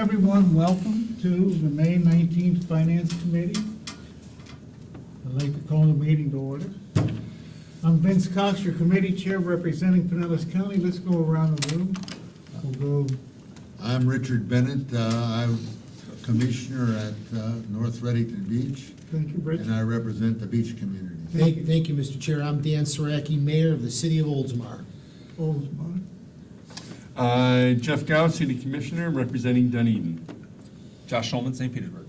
everyone. Welcome to the May 19th Finance Committee. I'd like to call the meeting to order. I'm Vince Cox, your committee chair representing Pinellas County. Let's go around the room. We'll go. I'm Richard Bennett. I'm a commissioner at North Reddington Beach, Thank you, Rich. and I represent the beach community. Thank you, Mr. Chair. I'm Dan Saraki, Mayor of the City of Oldsmar. Oldsmar. Jeff Gow, City Commissioner, representing Dunedin. Josh Schulman, St. Petersburg.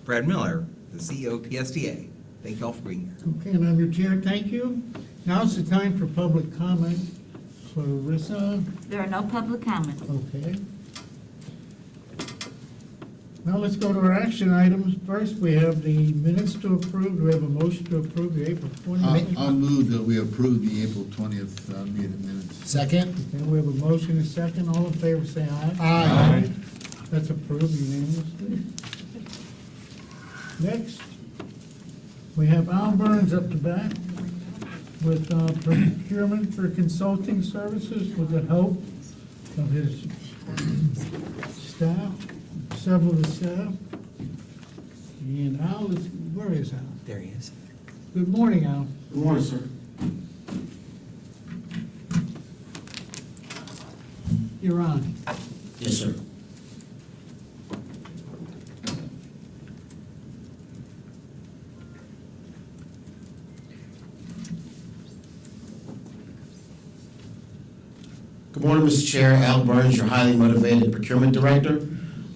Brad Miller, the CEO of PSTA. Thank you all for being here. Okay, and I'm your chair. Thank you. Now's the time for public comment. Clarissa. There are no public comments. Okay. Now let's go to our action items. First, we have the minutes to approve. Do we have a motion to approve the April 20th? I'll move that we approve the April 20th meeting minutes. Second? Okay, we have a motion and a second. All in favor, say aye. Aye. That's approved unanimously. Next, we have Al Burns up the back with procurement for consulting services with the help of his staff, several of the staff. And Al is, where is Al? There he is. Good morning, Al. Good morning, sir. You're on. Yes, sir. Good morning, Mr. Chair. Al Burns, your highly motivated procurement director.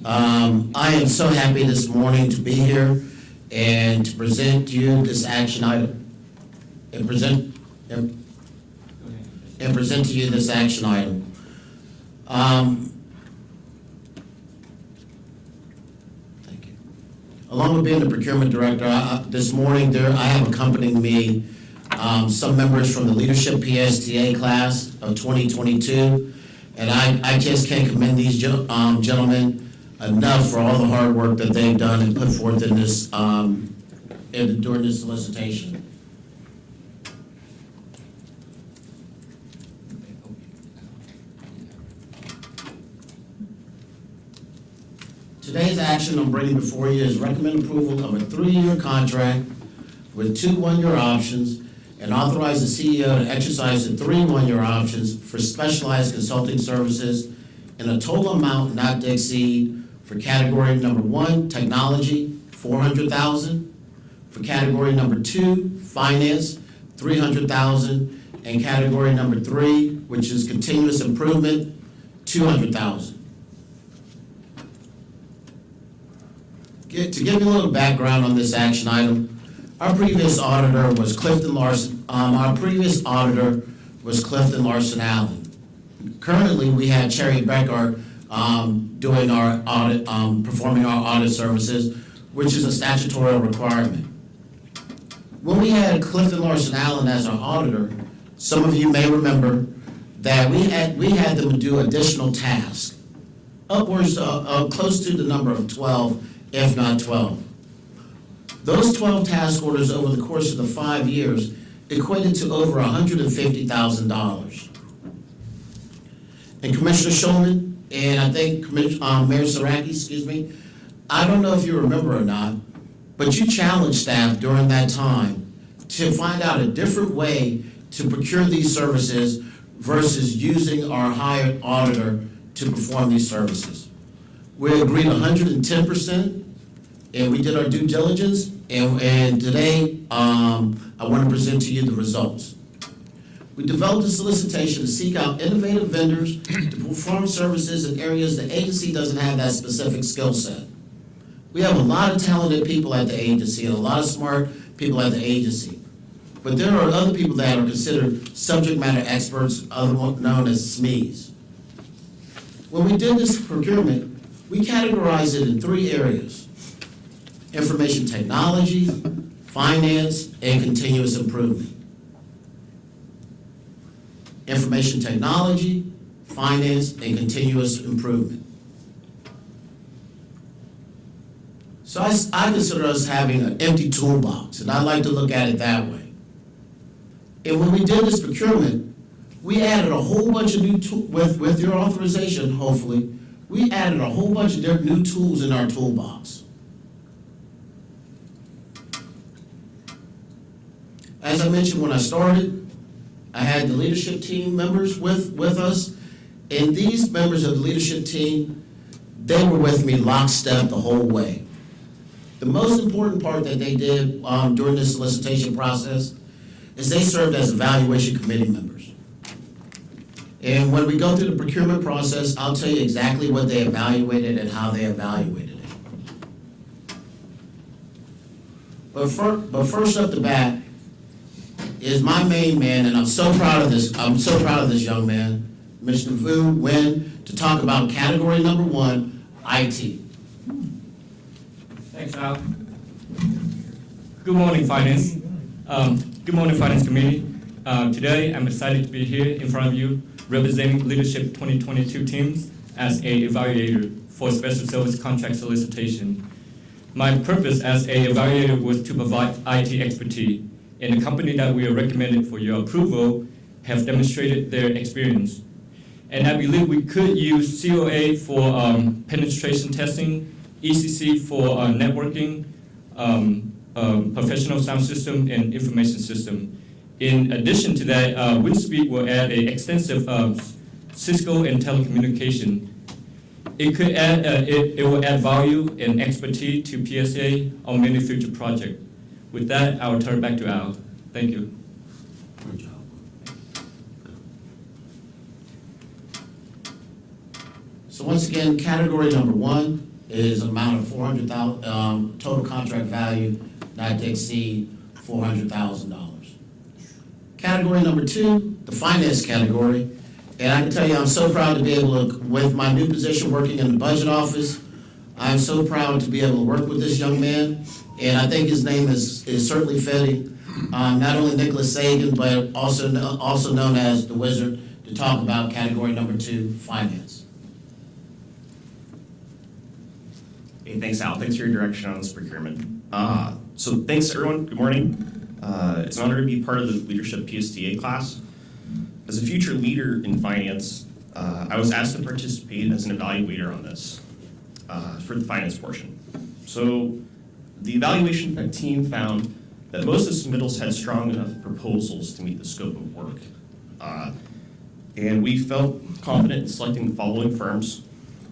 I am so happy this morning to be here and to present to you this action item. And present to you this action item. Thank you. Along with being the procurement director, this morning I have accompanying me some members from the Leadership PSTA class of 2022, and I just can't commend these gentlemen enough for all the hard work that they've done and put forth in this during this solicitation. Today's action I'm bringing before you is recommend approval of a 3-year contract with 2 one-year options and authorize the CEO to exercise the 3 one-year options for specialized consulting services in a total amount not to exceed for category number 1, technology, $400,000, for category number 2, finance, $300,000, and category number 3, which is continuous improvement, $200,000. To give you a little background on this action item, our previous auditor was Clifton Larson. Allen. Currently, we had Cherry Becker doing our audit, performing our audit services, which is a statutory requirement. When we had Clifton Larson Allen as our auditor, some of you may remember that we had them do additional tasks, upwards of close to the number of 12, if not 12. Those 12 task orders over the course of the 5 years equated to over $150,000. And Commissioner Schulman, and I think Mayor Saraki, I don't know if you remember or not, but you challenged staff during that time to find out a different way to procure these services versus using our hired auditor to perform these services. We agreed 110%, and we did our due diligence, and today I want to present to you the results. We developed a solicitation to seek out innovative vendors to perform services in areas the agency doesn't have that specific skill set. We have a lot of talented people at the agency and a lot of smart people at the agency. But there are other people that are considered subject matter experts, known as SMEs. When we did this procurement, we categorized it in 3 areas: information technology, finance, and continuous improvement. Information technology, finance, and continuous improvement. So I consider us having an empty toolbox, and I like to look at it that way. And when we did this procurement, we added a whole bunch of new with your authorization, hopefully, we added a whole bunch of different new tools in our toolbox. As I mentioned when I started, I had the leadership team members with us, and these members of the leadership team, they were with me lockstep the whole way. The most important part that they did during this solicitation process is they served as evaluation committee members. And when we go through the procurement process, I'll tell you exactly what they evaluated and how they evaluated it. But first up the bat is my main man, and I'm so proud of this young man, Mr. Vu Nguyen, to talk about category number 1, IT. Thanks, Al. Good morning, Finance. Good morning, Finance Committee. Today, I'm excited to be here in front of you, representing Leadership 2022 teams as a evaluator for special service contract solicitation. My purpose as a evaluator was to provide IT expertise, and the company that we are recommending for your approval have demonstrated their experience. And I believe we could use COA for penetration testing, ECC for networking, professional sound system, and information system. In addition to that, WinSpeed will add an extensive Cisco and telecommunication. It will add value and expertise to PSA on many future projects. With that, I will turn it back to Al. Thank you. Good job. So once again, category number 1 is an amount of $400,000, total contract value not to exceed $400,000. Category number 2, the finance category, and I can tell you I'm so proud to be able to, with my new position working in the budget office, I'm so proud to be able to work with this young man, and I think his name is certainly fitting. Not only Nicholas Sagan, but also known as the Wizard, to talk about category number 2, finance. Hey, thanks, Al. Thanks for your direction on this procurement. So thanks, everyone. Good morning. It's an honor to be part of the Leadership PSTA class. As a future leader in finance, I was asked to participate as an evaluator on this for the finance portion. So the evaluation team found that most of the submittals had strong enough proposals to meet the scope of work. And we felt confident in selecting the following firms.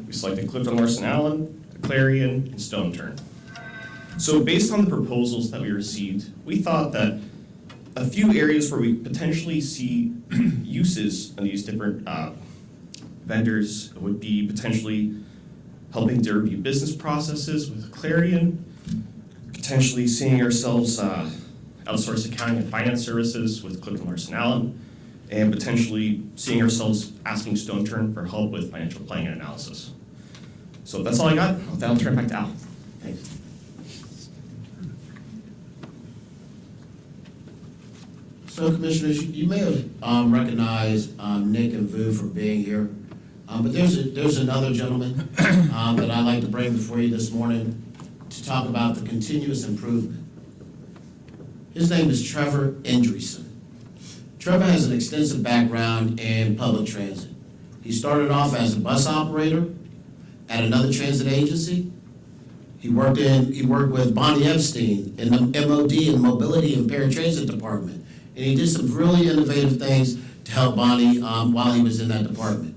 We selected Clifton Larson Allen, Clarion, and Stone Turn. So based on the proposals that we received, we thought that a few areas where we potentially see uses of these different vendors would be potentially helping to review business processes with Clarion, potentially seeing ourselves outsource accounting and finance services with Clifton Larson Allen, and potentially seeing ourselves asking Stone Turn for help with financial planning and analysis. So that's all I got. With that, I'll turn it back to Al. Thanks. So, Commissioners, you may have recognized Nick and Vu for being here, but there's another gentleman that I'd like to bring before you this morning to talk about the continuous improvement. His name is Trevor Endreeson. Trevor has an extensive background in public transit. He started off as a bus operator at another transit agency. He worked with Bonnie Epstein in the MOD and Mobility and Paratransit Department. And he did some really innovative things to help Bonnie while he was in that department.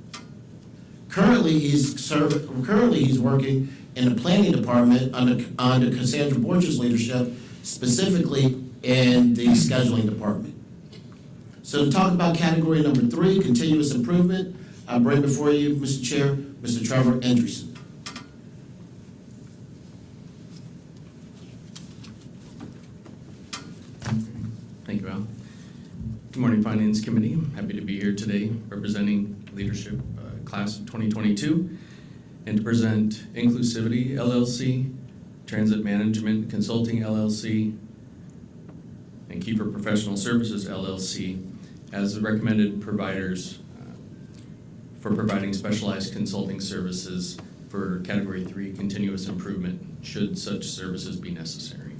Currently, he's working in the planning department under Cassandra Borges' leadership, specifically in the scheduling department. So to talk about category number 3, continuous improvement, I bring before you, Mr. Chair, Mr. Trevor Endreeson. Thank you, Al. Good morning, Finance Committee. I'm happy to be here today representing Leadership Class of 2022 and to present Inclusivity LLC, Transit Management Consulting LLC, and Keeper Professional Services LLC as the recommended providers for providing specialized consulting services for Category 3 continuous improvement, should such services be necessary.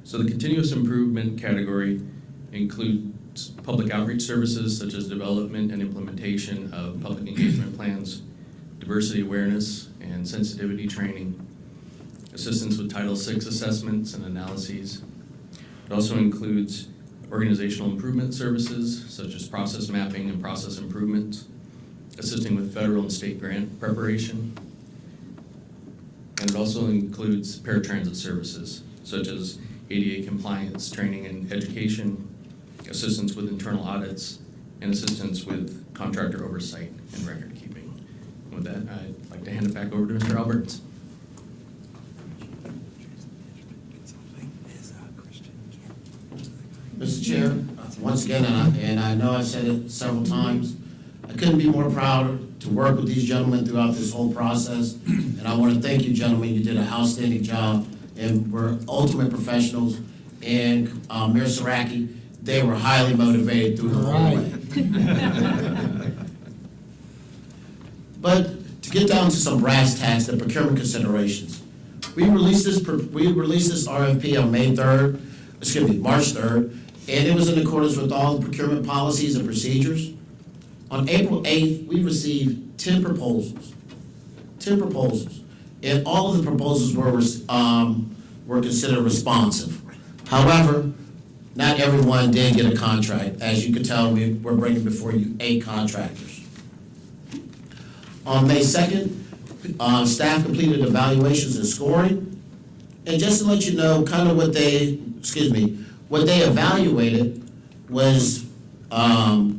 So the continuous improvement category includes public outreach services such as development and implementation of public engagement plans, diversity awareness and sensitivity training, assistance with Title VI assessments and analyses. It also includes organizational improvement services such as process mapping and process improvements, assisting with federal and state grant preparation. And it also includes paratransit services such as ADA compliance training and education, assistance with internal audits, and assistance with contractor oversight and record keeping. With that, I'd like to hand it back over to Mr. Alberts. Mr. Chair, once again, and I know I've said it several times, I couldn't be more proud to work with these gentlemen throughout this whole process. And I want to thank you, gentlemen. You did an outstanding job, and we're ultimate professionals. And Mayor Saraki, they were highly motivated through the whole way. But to get down to some brass tacks, the procurement considerations. We released this RFP on March 3rd, and it was in accordance with all the procurement policies and procedures. On April 8th, we received 10 proposals. 10 proposals. And all of the proposals were considered responsive. However, not everyone did get a contract. As you can tell, we're bringing before you 8 contractors. On May 2nd, staff completed evaluations and scoring. And just to let you know, kind of what they evaluated was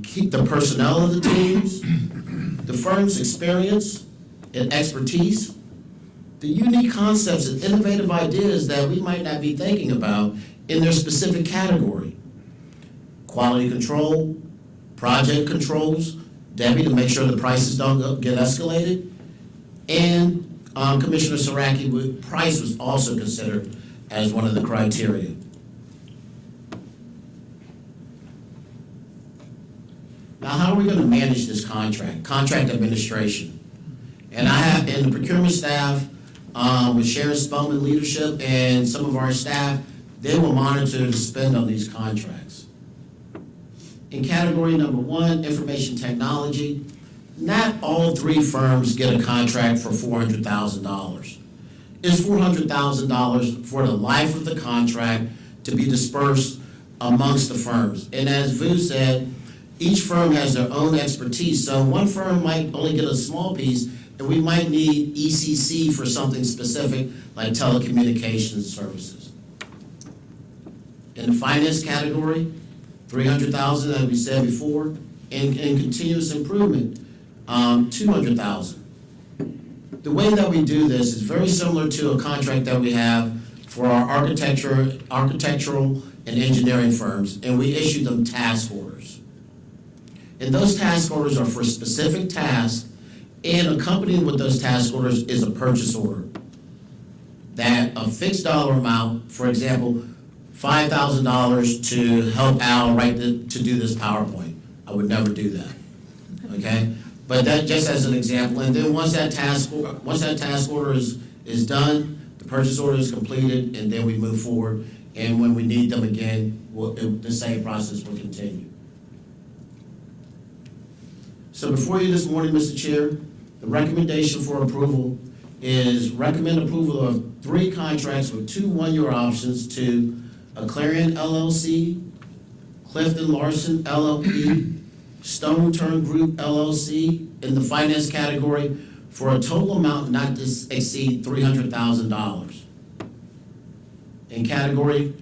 keep the personnel of the teams, the firm's experience and expertise, the unique concepts and innovative ideas that we might not be thinking about in their specific category. Quality control, project controls, Debbie, to make sure the prices don't get escalated, and Commissioner Saraki, price was also considered as one of the criteria. Now, how are we going to manage this contract? Contract administration. And I have, in the procurement staff, with Sharon Spellman leadership and some of our staff, they will monitor the spend on these contracts. In category number 1, information technology, not all 3 firms get a contract for $400,000. It's $400,000 for the life of the contract to be dispersed amongst the firms. And as Vu said, each firm has their own expertise. So one firm might only get a small piece, and we might need ECC for something specific like telecommunications services. In the finance category, $300,000, as we said before, and continuous improvement, $200,000. The way that we do this is very similar to a contract that we have for our architectural and engineering firms, and we issue them task orders. And those task orders are for specific tasks, and accompanied with those task orders is a purchase order. That a fixed dollar amount, for example, $5,000 to help Al to do this PowerPoint. I would never do that, okay? But that just as an example, and then once that task order is done, the purchase order is completed, and then we move forward, and when we need them again, the same process will continue. So before you this morning, Mr. Chair, the recommendation for approval is recommend approval of 3 contracts with 2 one-year options to Clarion LLC, Clifton Larson LLP, Stone Turn Group LLC in the finance category for a total amount not to exceed $300,000. In category,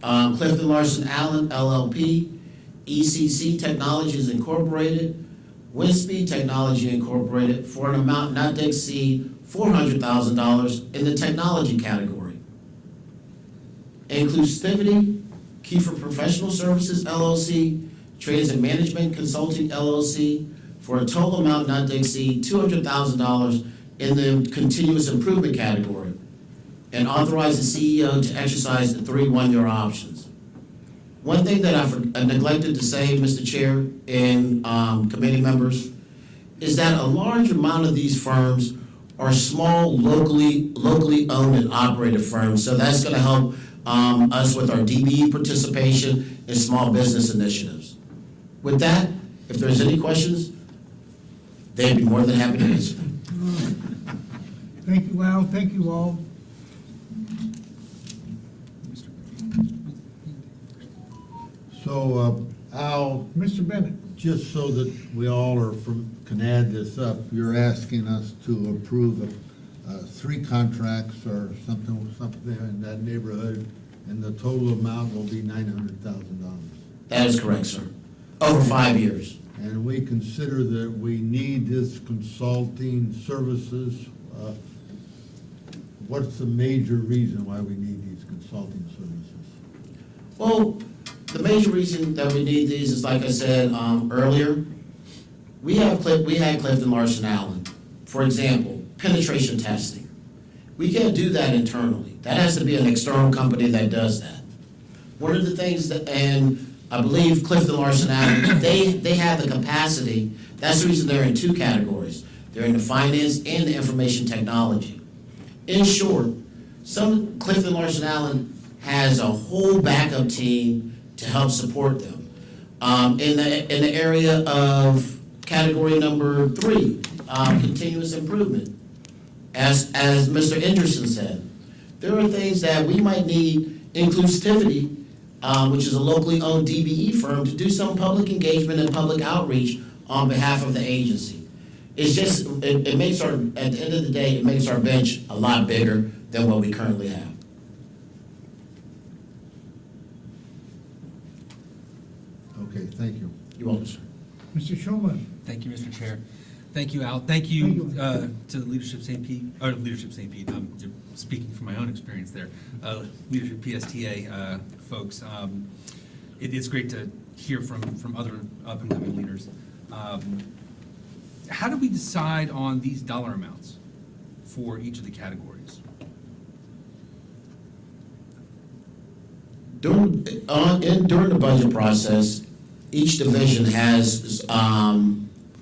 Clifton Larson Allen LLP, ECC Technologies Incorporated, Windspeed Technology Incorporated for an amount not to exceed $400,000 in the technology category. Inclusivity, Kiefer Professional Services LLC, Transit Management Consulting LLC for a total amount not to exceed $200,000 in the continuous improvement category, and authorize the CEO to exercise the 3 one-year options. One thing that I neglected to say, Mr. Chair, and committee members, is that a large amount of these firms are small, locally owned and operated firms. So that's going to help us with our DBE participation and small business initiatives. With that, if there's any questions, they'd be more than happy to answer them. Thank you, Al, thank you all. So, Al, Mr. Bennett, just so that we all can add this up, you're asking us to approve 3 contracts or something in that neighborhood, and the total amount will be $900,000. That is correct, sir. Over 5 years. And we consider that we need this consulting services. What's the major reason why we need these consulting services? Well, the major reason that we need these is, like I said earlier, we had Clifton Larson Allen. For example, penetration testing. We can't do that internally. That has to be an external company that does that. One of the things that, and I believe Clifton Larson Allen, they have the capacity. That's the reason they're in 2 categories. They're in the finance and the information technology. In short, Clifton Larson Allen has a whole backup team to help support them. In the area of category number 3, continuous improvement. As Mr. Anderson said, there are things that we might need inclusivity, which is a locally owned DBE firm, to do some public engagement and public outreach on behalf of the agency. It's just, it makes at the end of the day, it makes our bench a lot bigger than what we currently have. Okay, thank you. You're welcome, sir. Mr. Schulman. Thank you, Mr. Chair. Thank you, Al. Thank Thank you you. to the Leadership St. Pete, or Leadership St. Pete, I'm speaking from my own experience there, Leadership PSTA folks. It's great to hear from other up-and-coming leaders. How do we decide on these dollar amounts for each of the categories? During the budget process, each division has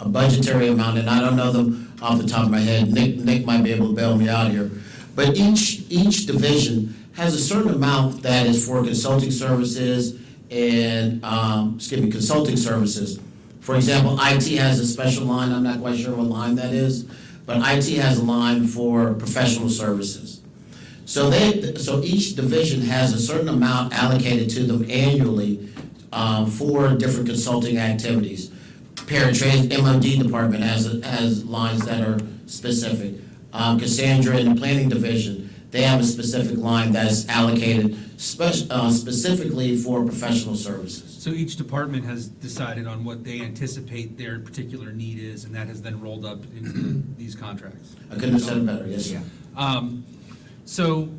a budgetary amount, and I don't know them off the top of my head. Nick might be able to bail me out here. But each division has a certain amount that is for consulting services and, consulting services. For example, IT has a special line, I'm not quite sure what line that is, but IT has a line for professional services. So each division has a certain amount allocated to them annually for different consulting activities. Paratrans MOD department has lines that are specific. Cassandra in the planning division, they have a specific line that's allocated specifically for professional services. So each department has decided on what they anticipate their particular need is, and that has then rolled up into these contracts. I couldn't have said it better, yes, sir. So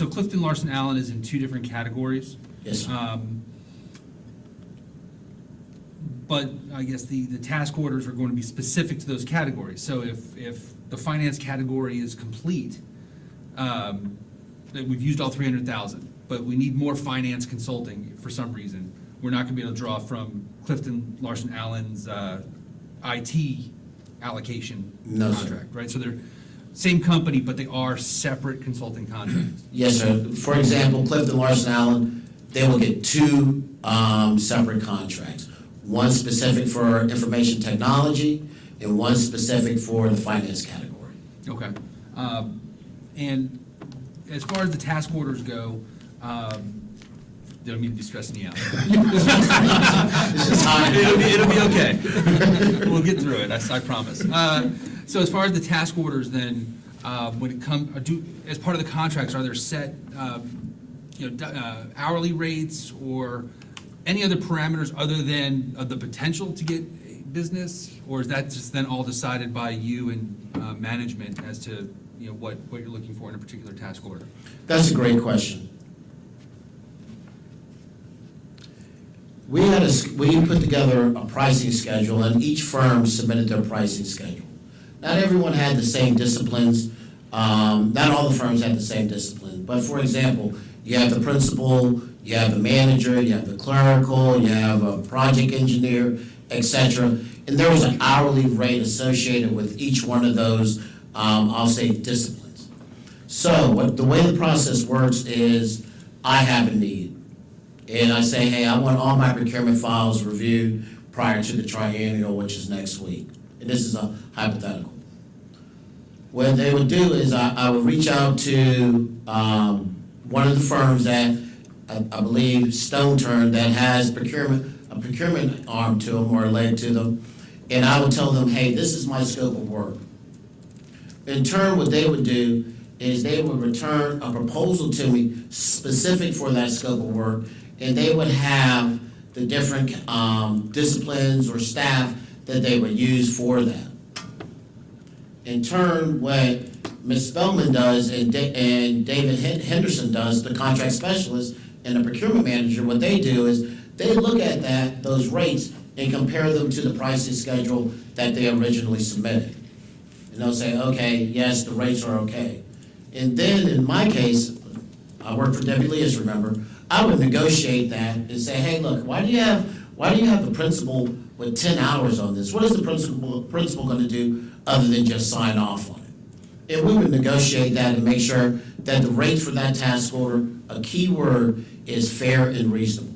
Clifton Larson Allen is in 2 different categories. Yes, sir. But I guess the task orders are going to be specific to those categories. So if the finance category is complete, that we've used all 300,000, but we need more finance consulting for some reason, we're not going to be able to draw from Clifton Larson Allen's IT allocation No, sir. contract, right? So they're same company, but they are separate consulting contracts. Yes, sir. For example, Clifton Larson Allen, they will get 2 separate contracts. One specific for information technology and one specific for the finance category. Okay. And as far as the task orders go, don't mean to be stressing you out. It'll be okay. We'll get through it, I promise. So as far as the task orders then, when it comes, as part of the contracts, are there set, hourly rates or any other parameters other than the potential to get business? Or is that just then all decided by you and management as to, what you're looking for in a particular task order? That's a great question. We put together a pricing schedule, and each firm submitted their pricing schedule. Not everyone had the same disciplines. Not all the firms had the same discipline. But for example, you have the principal, you have the manager, you have the clerical, you have a project engineer, etc. And there was an hourly rate associated with each one of those, I'll say, disciplines. So the way the process works is I have a need. And I say, hey, I want all my procurement files reviewed prior to the triennial, which is next week. and this is a hypothetical. What they would do is I would reach out to one of the firms that I believe Stone Turn that has a procurement arm to them or a leg to them, and I would tell them, hey, this is my scope of work. In turn, what they would do is they would return a proposal to me specific for that scope of work, and they would have the different disciplines or staff that they would use for that. In turn, what Ms. Spellman does and David Henderson does, the contract specialist and the procurement manager, what they do is they look at those rates and compare them to the pricing schedule that they originally submitted. And they'll say, okay, yes, the rates are okay. And then in my case, I work for Debbie Leas, remember, I would negotiate that and say, hey, look, why do you have the principal with 10 hours on this? What is the principal gonna do other than just sign off on it? And we would negotiate that and make sure that the rates for that task order, a key word, is fair and reasonable.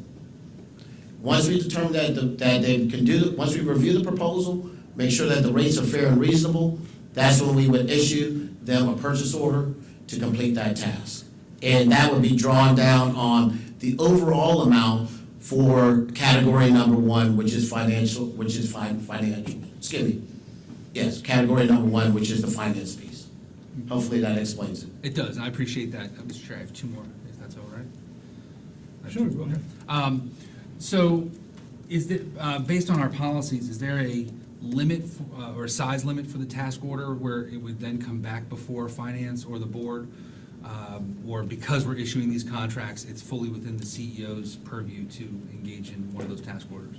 Once we determine that they can do, once we review the proposal, make sure that the rates are fair and reasonable, that's when we would issue them a purchase order to complete that task. And that would be drawn down on the overall amount for category number one, which is financial, excuse me. Yes, category number one, which is the finance piece. Hopefully that explains it. It does, and I appreciate that. Mr. Chair, I have two more, if that's all right. Sure, go ahead. So, is that, based on our policies, is there a limit or a size limit for the task order where it would then come back before finance or the board? Or because we're issuing these contracts, it's fully within the CEO's purview to engage in one of those task orders?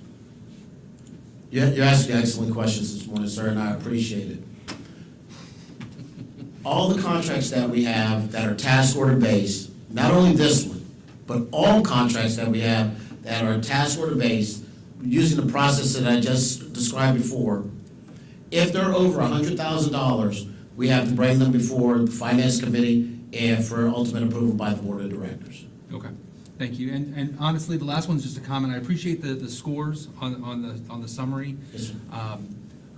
You're asking excellent questions this morning, sir, and I appreciate it. All the contracts that we have that are task order based, not only this one, but all contracts that we have that are task order based, using the process that I just described before, if they're over $100,000, we have to bring them before the finance committee and for ultimate approval by the board of directors. Okay, thank you. And honestly, the last one's just a comment. I appreciate the scores on the summary. Yes, sir.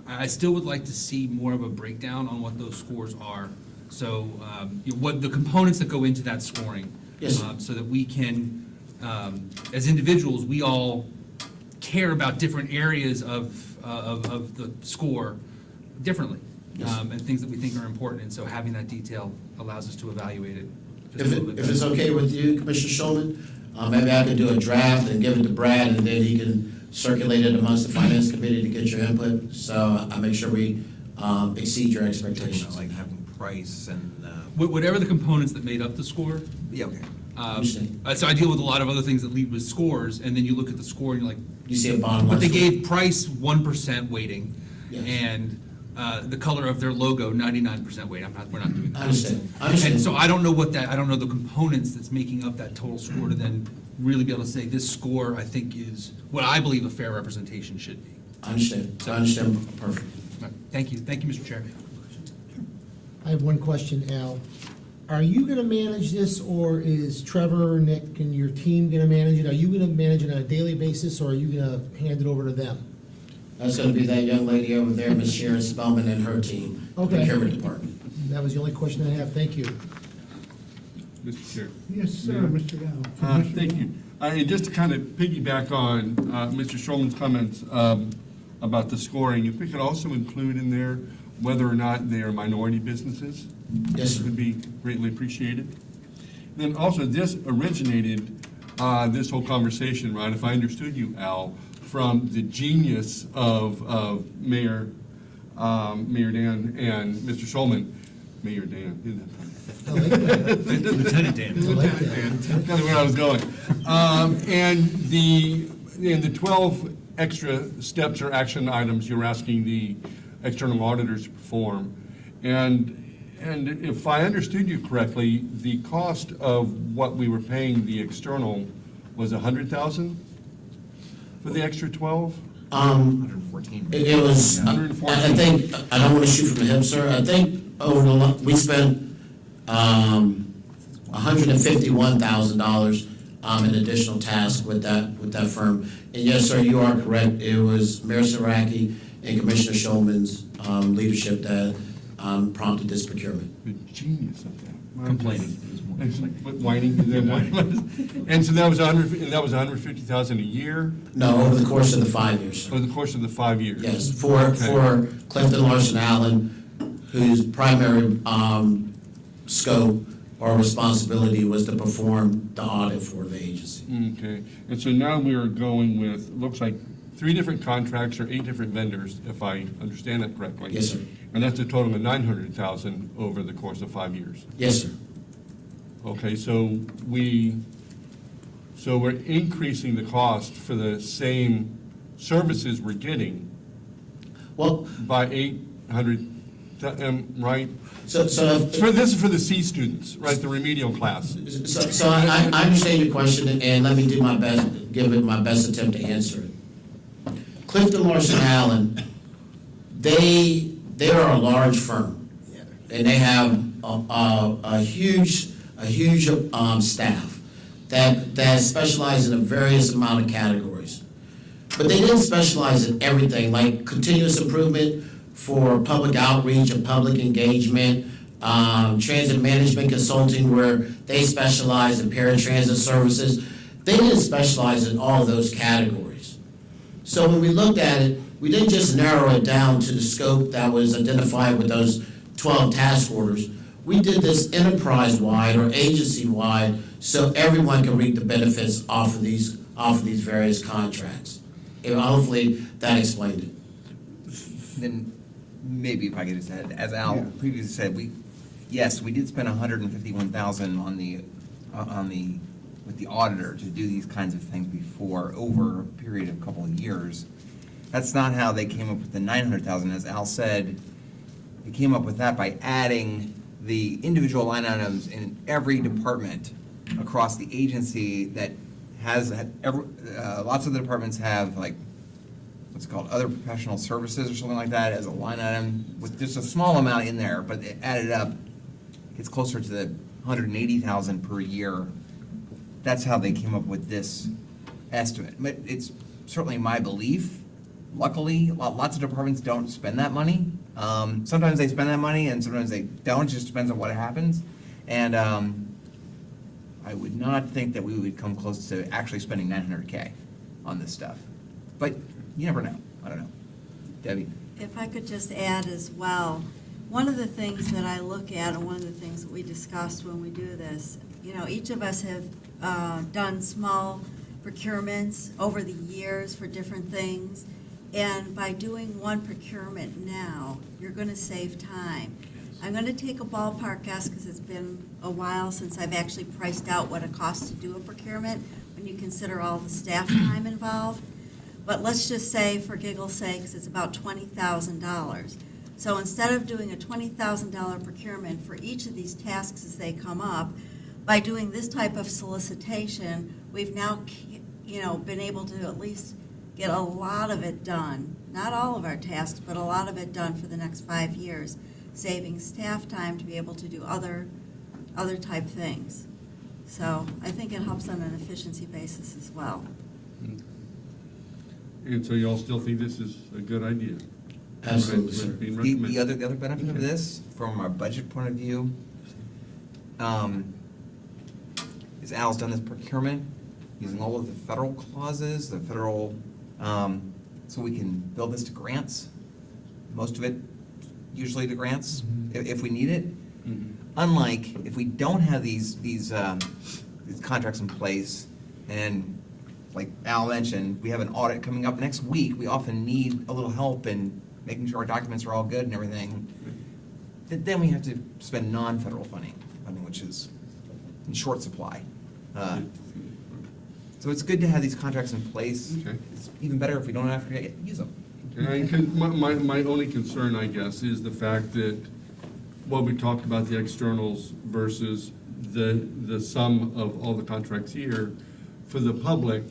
I still would like to see more of a breakdown on what those scores are. So, what the components that go into that scoring. Yes, sir. So that we can, as individuals, we all care about different areas of the score differently. Yes. And things that we think are important, and so having that detail allows us to evaluate it. just a If little bit if it's better. okay with you, Commissioner Shulman, maybe I could do a draft and give it to Brad, and then he can circulate it amongst the finance committee to get your input, so I make sure we exceed your expectations. Like having price and, Whatever the components that made up the score, yeah, okay. Understand. so I deal with a lot of other things that lead with scores, and then you look at the score and you're like, You see a bottom line. but they gave price 1% weighting, Yes. and the color of their logo 99% weight. We're not doing that. I understand. And so I don't know I don't know the components that's making up that total score to then really be able to say this score, I think, is what I believe a fair representation should be. I understand perfectly. Thank you, Mr. Chair. I have one question, Al. Are you gonna manage this, or is Trevor, Nick, and your team gonna manage it? Are you gonna manage it on a daily basis, or are you gonna hand it over to them? That's gonna be that young lady over there, Ms. Sharon Spellman, and her team, Okay. procurement department. That was the only question I have. Thank you. Mr. Chair. Yes, sir, Yeah. Mr. Gallo. Thank you. And just to kind of piggyback on Mr. Schulman's comments about the scoring, if we could also include in there whether or not they are minority businesses. Yes, sir. Would be greatly appreciated. Then also, this originated, this whole conversation, right, if I understood you, Al, from the genius of Mayor Dan and Mr. Schulman. Mayor Dan, isn't that funny? I like that. Lieutenant Dan. I like that. Kind of where I was going. And the 12 extra steps or action items you're asking the external auditors to perform. And if I understood you correctly, the cost of what we were paying the external was $100,000 for the extra 12? 114. It was, I 114. think, I don't want to shoot from the hip, sir. I think we spent $151,000 in additional tasks with that firm. And yes, sir, you are correct. It was Mayor Saraki and Commissioner Showman's leadership that prompted this procurement. The genius of that. Complaining. It's like whining, and then whining. And so that was $150,000 a year No, over the course of the 5 years, sir. over the course of the 5 years? Yes, for Clifton Larson Allen, whose primary scope or responsibility was to perform the audit for the agency. Okay, and so now we are going with, looks like 3 different contracts or 8 different vendors, if I understand that correctly. Yes, sir. And that's a total of $900,000 over the course of 5 years. Yes, sir. Okay, so we're increasing the cost for the same services we're getting Well, by 800, right? so This is for the C students, right, the remedial class. So I understand your question, and let me do my best, give it my best attempt to answer it. Clifton Larson Allen, they are a large firm, and they have a huge staff that specialize in a various amount of categories. But they didn't specialize in everything, like continuous improvement for public outreach and public engagement, transit management consulting, where they specialize in paratransit services. They didn't specialize in all of those categories. So when we looked at it, we didn't just narrow it down to the scope that was identified with those 12 task orders. We did this enterprise-wide or agency-wide so everyone can reap the benefits off of these various contracts. And hopefully that explained it. Then maybe if I could just add, as Al previously said, we did spend $151,000 with the auditor to do these kinds of things before, over a period of a couple of years. That's not how they came up with the $900,000. As Al said, they came up with that by adding the individual line items in every department across the agency that has, lots of the departments have, like, what's it called, other professional services or something like that as a line item with just a small amount in there, but it added up, it's closer to the 180,000 per year. That's how they came up with this estimate. But it's certainly my belief. Luckily, lots of departments don't spend that money. Sometimes they spend that money and sometimes they don't, it just depends on what happens. And I would not think that we would come close to actually spending $900K on this stuff. But you never know, I don't know. Debbie? If I could just add as well, one of the things that I look at, and one of the things that we discussed when we do this, each of us have done small procurements over the years for different things, and by doing one procurement now, you're going to save time. I'm going to take a ballpark guess, because it's been a while since I've actually priced out what it costs to do a procurement, when you consider all the staff time involved. But let's just say, for giggle's sakes, it's about $20,000. So instead of doing a $20,000 procurement for each of these tasks as they come up, by doing this type of solicitation, we've now, been able to at least get a lot of it done. Not all of our tasks, but a lot of it done for the next 5 years, saving staff time to be able to do other type things. So I think it helps on an efficiency basis as well. And so you all still think this is a good idea? Absolutely, What's sir. being The recommended? other benefit of this, from a budget point of view, is Al's done this procurement using all of the federal clauses, the federal, so we can build this to grants. Most of it, usually to grants, if we need it. Unlike if we don't have these contracts in place, and like Al mentioned, we have an audit coming up next week, we often need a little help in making sure our documents are all good and everything. Then we have to spend non-federal funding, which is in short supply. So it's good to have these contracts in place. Okay. It's even better if we don't have to use them. And my only concern, I guess, is the fact that, well, we talked about the externals versus the sum of all the contracts here. For the public,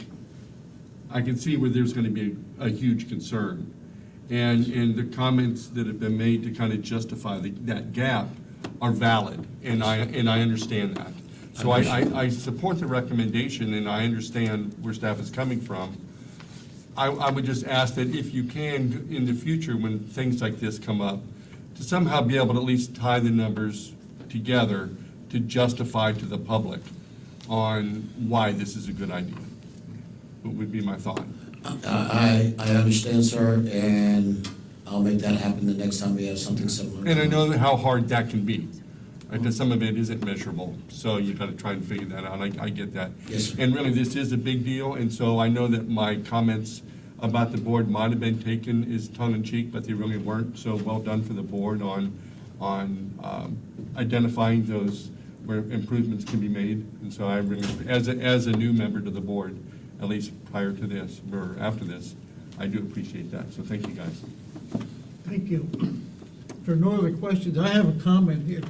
I can see where there's going to be a huge concern. And the comments that have been made to kind of justify that gap are valid, and I understand that. So I support the recommendation, and I understand where staff is coming from. I would just ask that if you can, in the future, when things like this come up, to somehow be able to at least tie the numbers together to justify to the public on why this is a good idea. What would be my thought. I understand, sir, and I'll make that happen the next time we have something similar. And I know how hard that can be, right? Because some of it isn't measurable, so you got to try and figure that out. I get that. Yes, sir. And really, this is a big deal, and so I know that my comments about the board might have been taken as tongue-in-cheek, but they really weren't. So well done for the board on identifying those where improvements can be made. And so I really, as a new member to the board, at least prior to this or after this, I do appreciate that. So thank you, guys. Thank you. If there are no other questions, I have a comment here.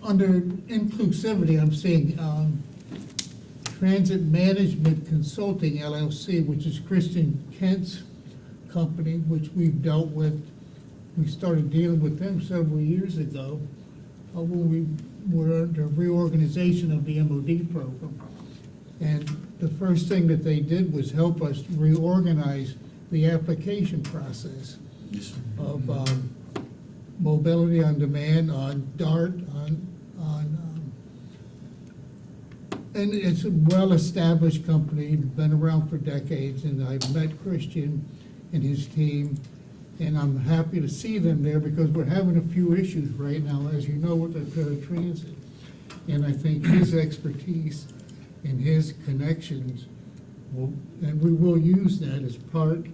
Under inclusivity, I'm seeing Transit Management Consulting LLC, which is Christian Kent's company, which we've dealt with. We started dealing with them several years ago when we were under reorganization of the MOD program. And the first thing that they did was help us reorganize the application process Yes, sir. of mobility on demand, on DART, and it's a well-established company, been around for decades, and I've met Christian and his team, and I'm happy to see them there because we're having a few issues right now, as you know, with the paratransit. And I think his expertise and his connections and we will use that as part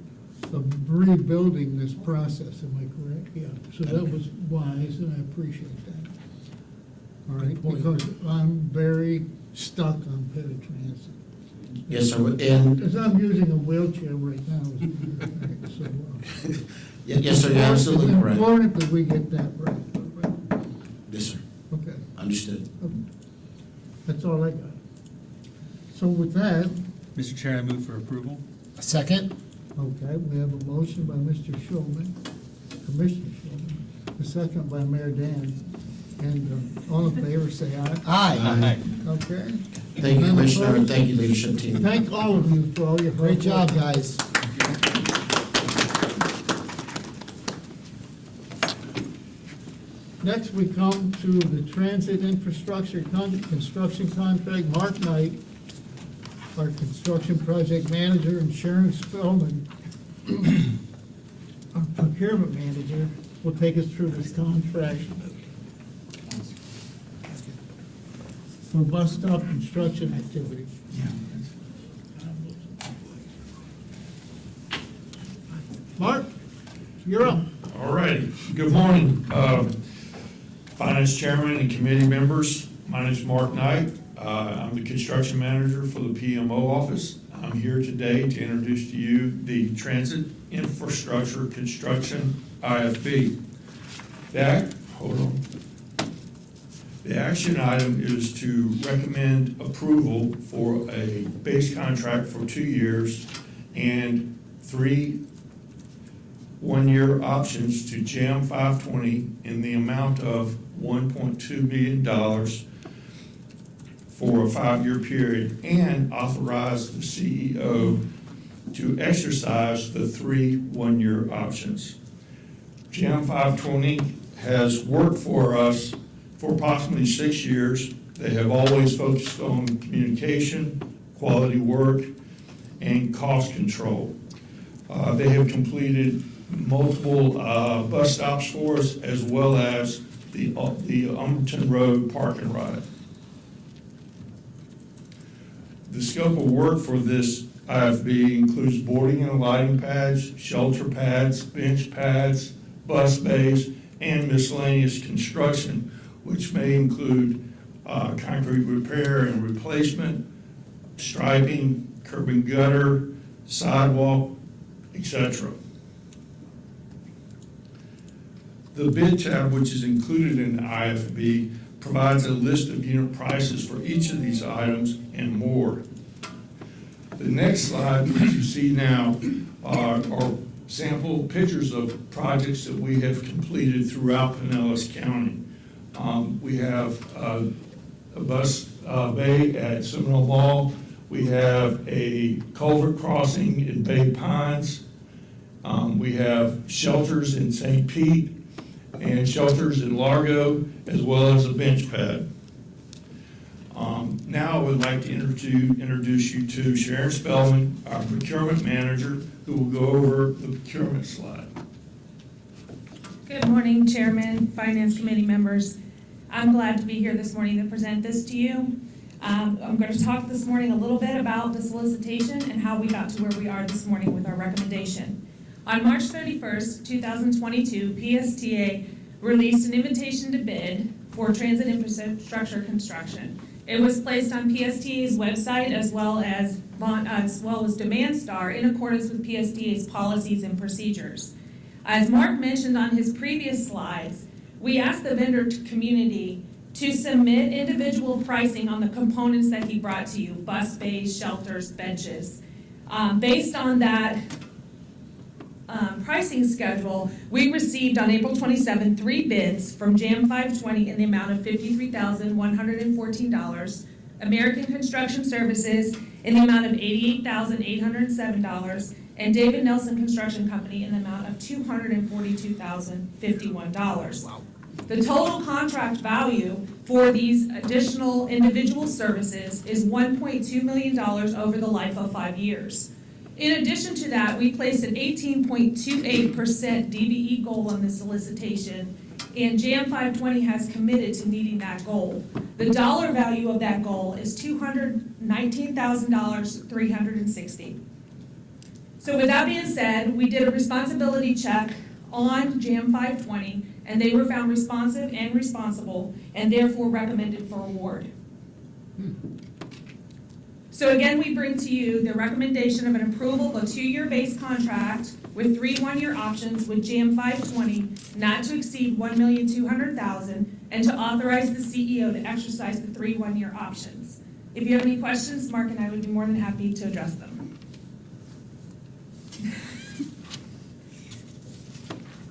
of rebuilding this process, am I correct? Yeah, so that was wise, and I appreciate that. All right, Good point. because I'm very stuck on paratransit. Yes, sir, and, Because I'm using a wheelchair right now, as a matter of fact, so. yes, sir, you're absolutely It's correct. important that we get that right. Yes, sir, Okay, understood. that's all I got. So with that, Mr. Chair, I move for approval. A second? okay, we have a motion by Mr. Schulman, Commissioner Schulman, a second by Mayor Dan. And all in favor, say aye. Aye. Okay? Thank you, None Commissioner, and opposed? thank you, leadership team. Thank all of you for all your hard Great job, work. guys. Next, we come to the transit infrastructure construction contract. Mark Knight, our construction project manager, and Sharon Spellman, our procurement manager, will take us through this contract for bus stop construction activity. Mark, you're up. All righty. Good morning, Finance Chairman and committee members. My name is Mark Knight. I'm the construction manager for the PMO office. I'm here today to introduce to you the Transit Infrastructure Construction IFB. The action item is to recommend approval for a base contract for 2 years and 3 one-year options to JAM 520 in the amount of $1.2 million for a 5-year period, and authorize the CEO to exercise the 3 one-year options. JAM 520 has worked for us for approximately 6 years. They have always focused on communication, quality work, and cost control. They have completed multiple bus stops for us, as well as the Umberton Road Park and Ride. The scope of work for this IFB includes boarding and lighting pads, shelter pads, bench pads, bus bays, and miscellaneous construction, which may include concrete repair and replacement, striping, curb and gutter, sidewalk, etc. The bid tab, which is included in the IFB, provides a list of unit prices for each of these items and more. The next slide, which you see now, are sample pictures of projects that we have completed throughout Pinellas County. We have a bus bay at Seminole Mall, We have a culvert crossing in Bay Pines. We have shelters in St. Pete and shelters in Largo, as well as a bench pad. Now I would like to introduce you to Sharon Spellman, our procurement manager, who will go over the procurement slide. Good morning, Chairman, Finance Committee members. I'm glad to be here this morning to present this to you. I'm going to talk this morning a little bit about the solicitation and how we got to where we are this morning with our recommendation. On March 31st, 2022, PSTA released an invitation to bid for transit infrastructure construction. It was placed on PSTA's website as well as DemandStar in accordance with PSTA's policies and procedures. As Mark mentioned on his previous slides, we asked the vendor community to submit individual pricing on the components that he brought to you, bus bays, shelters, benches. Based on that pricing schedule, we received on April 27 3 bids from JAM 520 in the amount of $53,114, American Construction Services in the amount of $88,807, and David Nelson Construction Company in the amount of $242,051. Wow. The total contract value for these additional individual services is $1.2 million over the life of 5 years. In addition to that, we placed an 18.28% DBE goal on the solicitation, and JAM 520 has committed to meeting that goal. The dollar value of that goal is $219,360. So with that being said, we did a responsibility check on JAM 520, and they were found responsive and responsible, and therefore recommended for award. So again, we bring to you the recommendation of an approval of a 2-year base contract with 3 one-year options with JAM 520 not to exceed $1,200,000, and to authorize the CEO to exercise the 3 one-year options. If you have any questions, Mark and I would be more than happy to address them.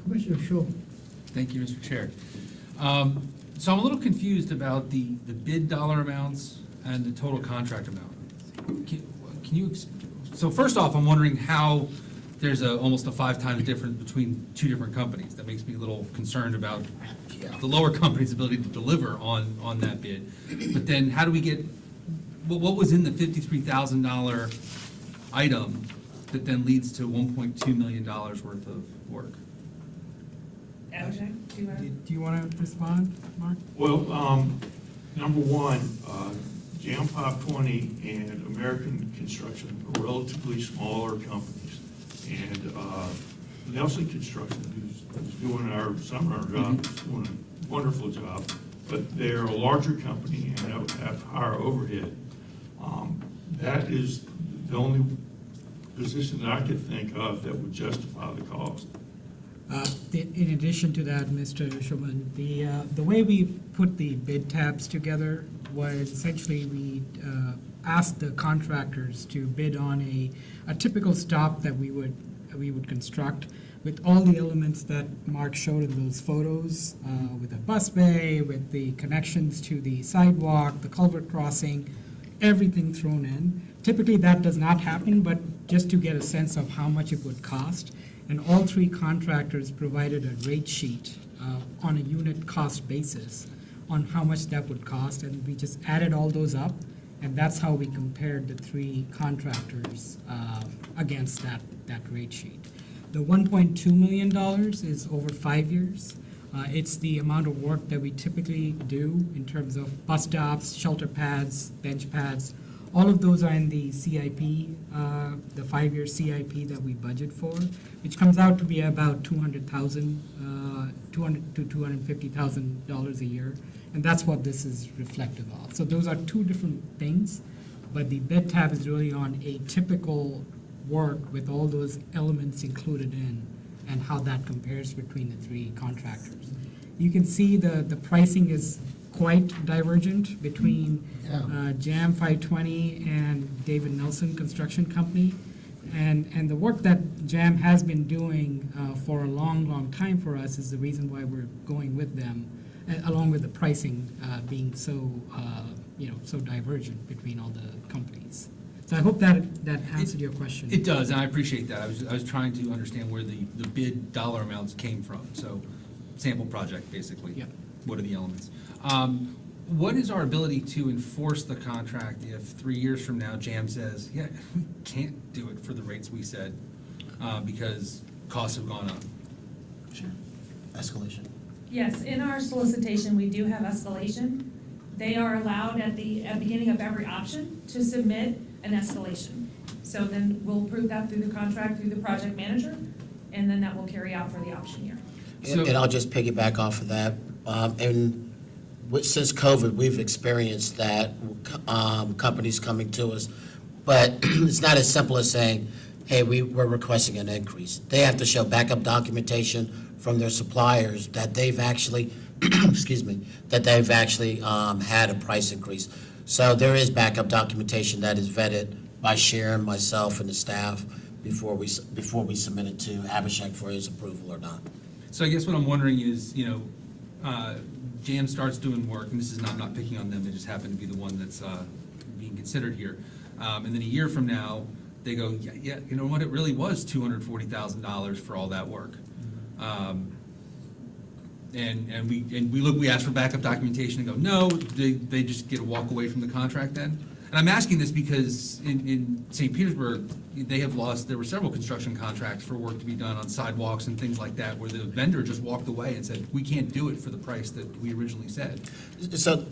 Commissioner Shaw. Thank you, Mr. Chair. So I'm a little confused about the bid dollar amounts and the total contract amount. Can you, so first off, I'm wondering how there's almost a 5 times difference between 2 different companies. That makes me a little concerned about the lower company's ability to deliver on that bid. But then how do we get, what was in the $53,000 item that then leads to $1.2 million worth of work? Abhishek, Do you want to respond, Mark? Well, number one, JAM 520 and American Construction are relatively smaller companies. And Nelson Construction, who's doing some of our jobs, is doing a wonderful job, but they're a larger company and have higher overhead. That is the only position that I could think of that would justify the cost. In addition to that, Mr. Schuman, the way we put the bid tabs together was essentially we asked the contractors to bid on a typical stop that we would construct with all the elements that Mark showed in those photos, with a bus bay, with the connections to the sidewalk, the culvert crossing, everything thrown in. Typically, that does not happen, but just to get a sense of how much it would cost. And all 3 contractors provided a rate sheet on a unit cost basis on how much that would cost, and we just added all those up, and that's how we compared the 3 contractors against that rate sheet. The $1.2 million is over 5 years. It's the amount of work that we typically do in terms of bus stops, shelter pads, bench pads. All of those are in the CIP, the 5-year CIP that we budget for, which comes out to be about $200,000 to $250,000 a year, and that's what this is reflective of. So those are 2 different things, but the bid tab is really on a typical work with all those elements included in, and how that compares between the 3 contractors. You can see the pricing is quite divergent between JAM 520 and David Nelson Construction Company. And the work that JAM has been doing for a long time for us is the reason why we're going with them, along with the pricing being so divergent between all the companies. So I hope that answered your question. It does, and I appreciate that. I was trying to understand where the bid dollar amounts came from. So sample project, basically. Yeah. What are the elements? What is our ability to enforce the contract if 3 years from now JAM says, yeah, we can't do it for the rates we said because costs have gone up? Escalation. Yes, in our solicitation, we do have escalation. They are allowed at the beginning of every option to submit an escalation. So then we'll approve that through the contract, through the project manager, and then that will carry out for the option year. And I'll just piggyback off of that. Since COVID, we've experienced that, companies coming to us. But it's not as simple as saying, hey, we're requesting an increase. They have to show backup documentation from their suppliers that they've actually, excuse me, that they've actually had a price increase. So there is backup documentation that is vetted by Sharon, myself, and the staff before we submit it to Abhishek for his approval or not. So I guess what I'm wondering is, JAM starts doing work, and this is not picking on them, they just happen to be the one that's being considered here. And then a year from now, they go, yeah, you know what, it really was $240,000 for all that work. And we ask for backup documentation and go, no, they just get a walk away from the contract then? And I'm asking this because in St. Petersburg, there were several construction contracts for work to be done on sidewalks and things like that, where the vendor just walked away and said, we can't do it for the price that we originally said. So,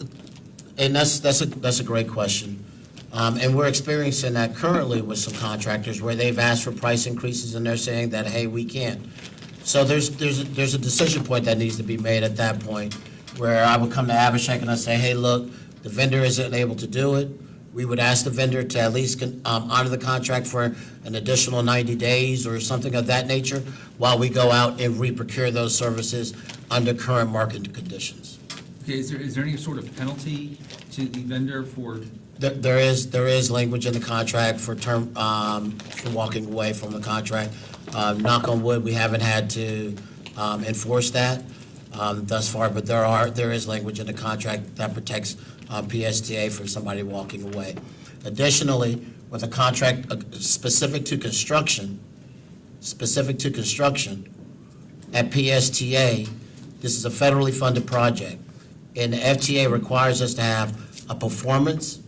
and that's a great question. And we're experiencing that currently with some contractors where they've asked for price increases and they're saying that, hey, we can't. So there's a decision point that needs to be made at that point where I would come to Abhishek and I say, hey, look, the vendor isn't able to do it. We would ask the vendor to at least honor the contract for an additional 90 days or something of that nature while we go out and re-procure those services under current market conditions. Okay, is there any sort of penalty to the vendor for? There is language in the contract for for walking away from the contract. Knock on wood, we haven't had to enforce that thus far, but there is language in the contract that protects PSTA from somebody walking away. Additionally, with a contract specific to construction, at PSTA, this is a federally funded project, and the FTA requires us to have a performance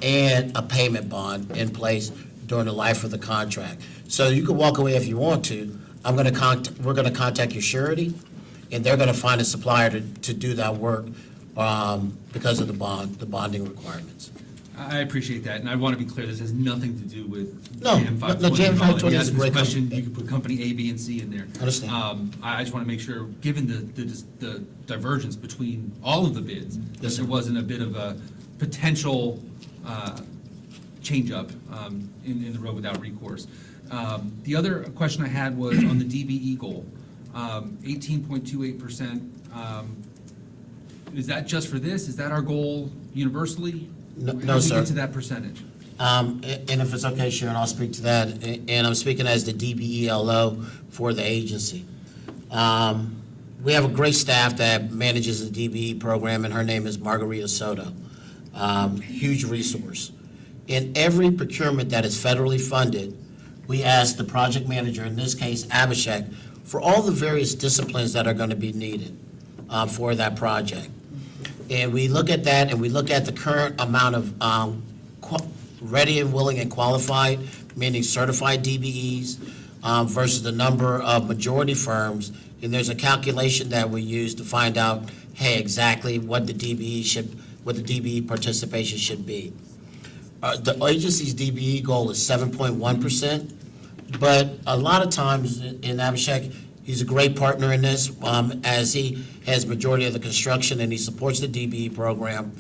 and a payment bond in place during the life of the contract. So you can walk away if you want to. We're gonna contact your surety, and they're gonna find a supplier to do that work because of the bonding requirements. I appreciate that, and I want to be clear, this has nothing to do with No, JAM no, 520. JAM 520 If you is ask a this great question, company. you can put company A, B, and C in there. Understand. I just want to make sure, given the divergence between all of the bids, that Yes, sir. there wasn't a bit of a potential change-up in the road without recourse. The other question I had was on the DBE goal, 18.28%. Is that just for this? Is that our goal universally? No, How do no, we sir. get to that percentage? And if it's okay, Sharon, I'll speak to that, and I'm speaking as the DBELO for the agency. We have a great staff that manages the DBE program, and her name is Margarita Soto. Huge resource. In every procurement that is federally funded, we ask the project manager, in this case Abhishek, for all the various disciplines that are going to be needed for that project. And we look at that, and we look at the current amount of ready and willing and qualified, meaning certified DBEs, versus the number of majority firms. And there's a calculation that we use to find out, hey, exactly what the DBE participation should be. The agency's DBE goal is 7.1%, but a lot of times in Abhishek, he's a great partner in this, as he has majority of the construction and he supports the DBE program.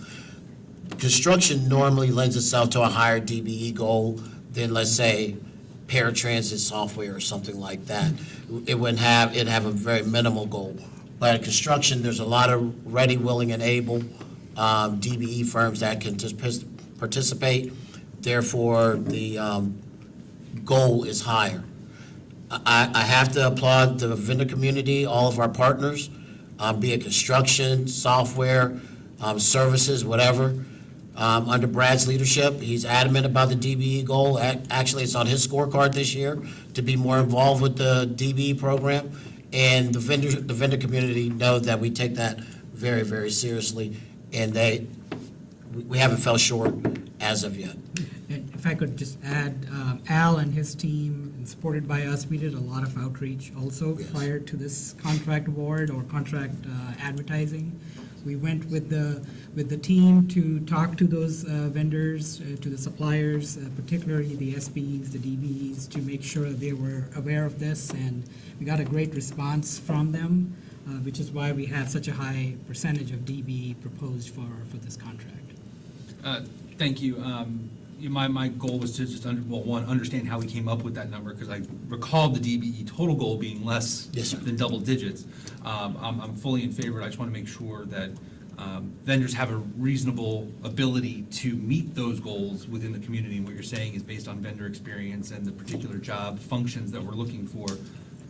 Construction normally lends itself to a higher DBE goal than, let's say, paratransit software or something like that. It'd have a very minimal goal. But at construction, there's a lot of ready, willing, and able DBE firms that can participate. Therefore, the goal is higher. I have to applaud the vendor community, all of our partners, be it construction, software, services, whatever. under Brad's leadership. He's adamant about the DBE goal. Actually, it's on his scorecard this year to be more involved with the DBE program. And the vendor community know that we take that very, very seriously, and we haven't fell short as of yet. And if I could just add, Al and his team, and supported by us, we did a lot of outreach also Yes. prior to this contract award or contract advertising. We went with the team to talk to those vendors, to the suppliers, particularly the SBEs, the DBEs, to make sure that they were aware of this, and we got a great response from them, which is why we have such a high percentage of DBE proposed for this contract. Thank you. My goal was to just, understand how we came up with that number, because I recalled the DBE total goal being less Yes, sir. than double digits. I'm fully in favor. I just want to make sure that vendors have a reasonable ability to meet those goals within the community. And what you're saying is based on vendor experience and the particular job functions that we're looking for,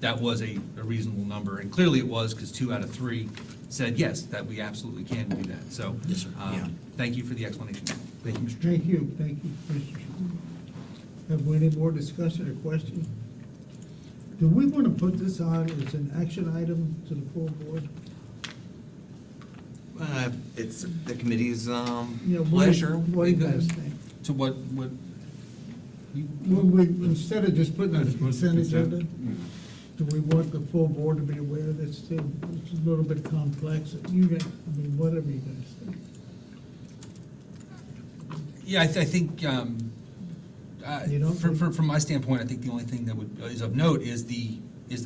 that was a reasonable number. And clearly it was, because 2 out of 3 said yes, that we absolutely can do that. So, Yes, sir. Yeah. thank you for the explanation. Thank you, Mr. Chairman. Thank you, Mr. Chairman. Have we any more discussion or question? Do we want to put this on as an action item to the full board? It's the committee's You know, Pleasure. What do you guys think? So what, Instead of just putting it on the consent agenda, do we want the full board to be aware of this too? It's a little bit complex. You guys, whatever you guys think. yeah, I think, You don't think- from my standpoint, I think the only thing that is of note is the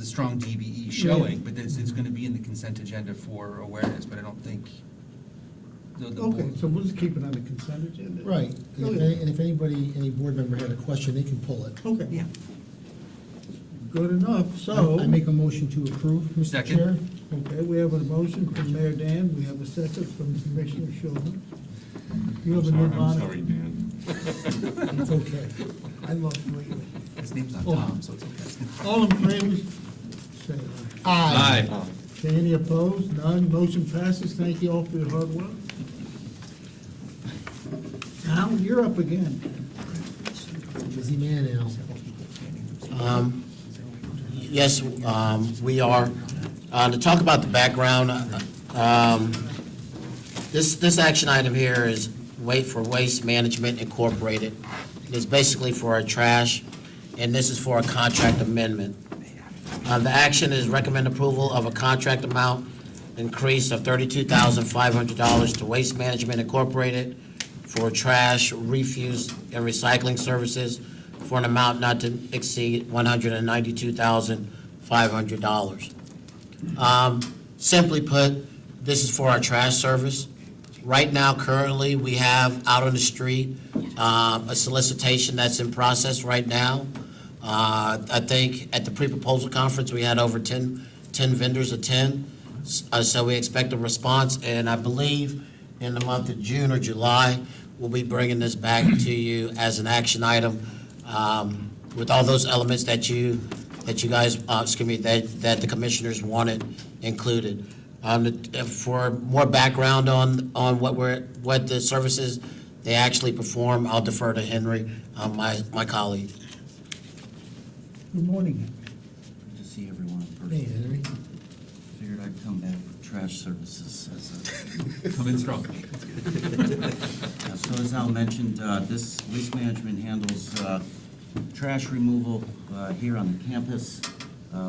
strong DBE showing, but it's going to be in the consent agenda for awareness, but I don't think. the Okay, board- so we'll just keep it on the consent agenda? Right, and if anybody, any board member had a question, they can pull it. Okay. Yeah. Good enough, so. I make a motion to approve, Mr. Second. Chair. Okay, we have a motion from Mayor Dan, we have a second from Commissioner Shulman. You have a new bonnet. Dan. It's okay. I love the way you. His name's not Tom, so it's okay. All in favor, say aye. Aye. Okay, any opposed? None, motion passes. Thank you all for your hard work. Al, you're up again. Busy man, Al. Yes, we are. To talk about the background, this action item here is for Waste Management Incorporated. It's basically for our trash, and this is for a contract amendment. The action is recommend approval of a contract amount increase of $32,500 to Waste Management Incorporated for trash, refuse, and recycling services for an amount not to exceed $192,500. Simply put, this is for our trash service. Right now, currently, we have out on the street a solicitation that's in process right now. I think at the pre-proposal conference, we had over 10 vendors attend. So we expect a response, and I believe in the month of June or July, we'll be bringing this back to you as an action item with all those elements that you guys, that the commissioners wanted included. For more background on what the services they actually perform, I'll defer to Henry, my colleague. Good morning. Good to see everyone in person. Hey, Henry. Figured I'd come back with trash services as Come in strong. So as Al mentioned, this waste management handles trash removal here on the campus.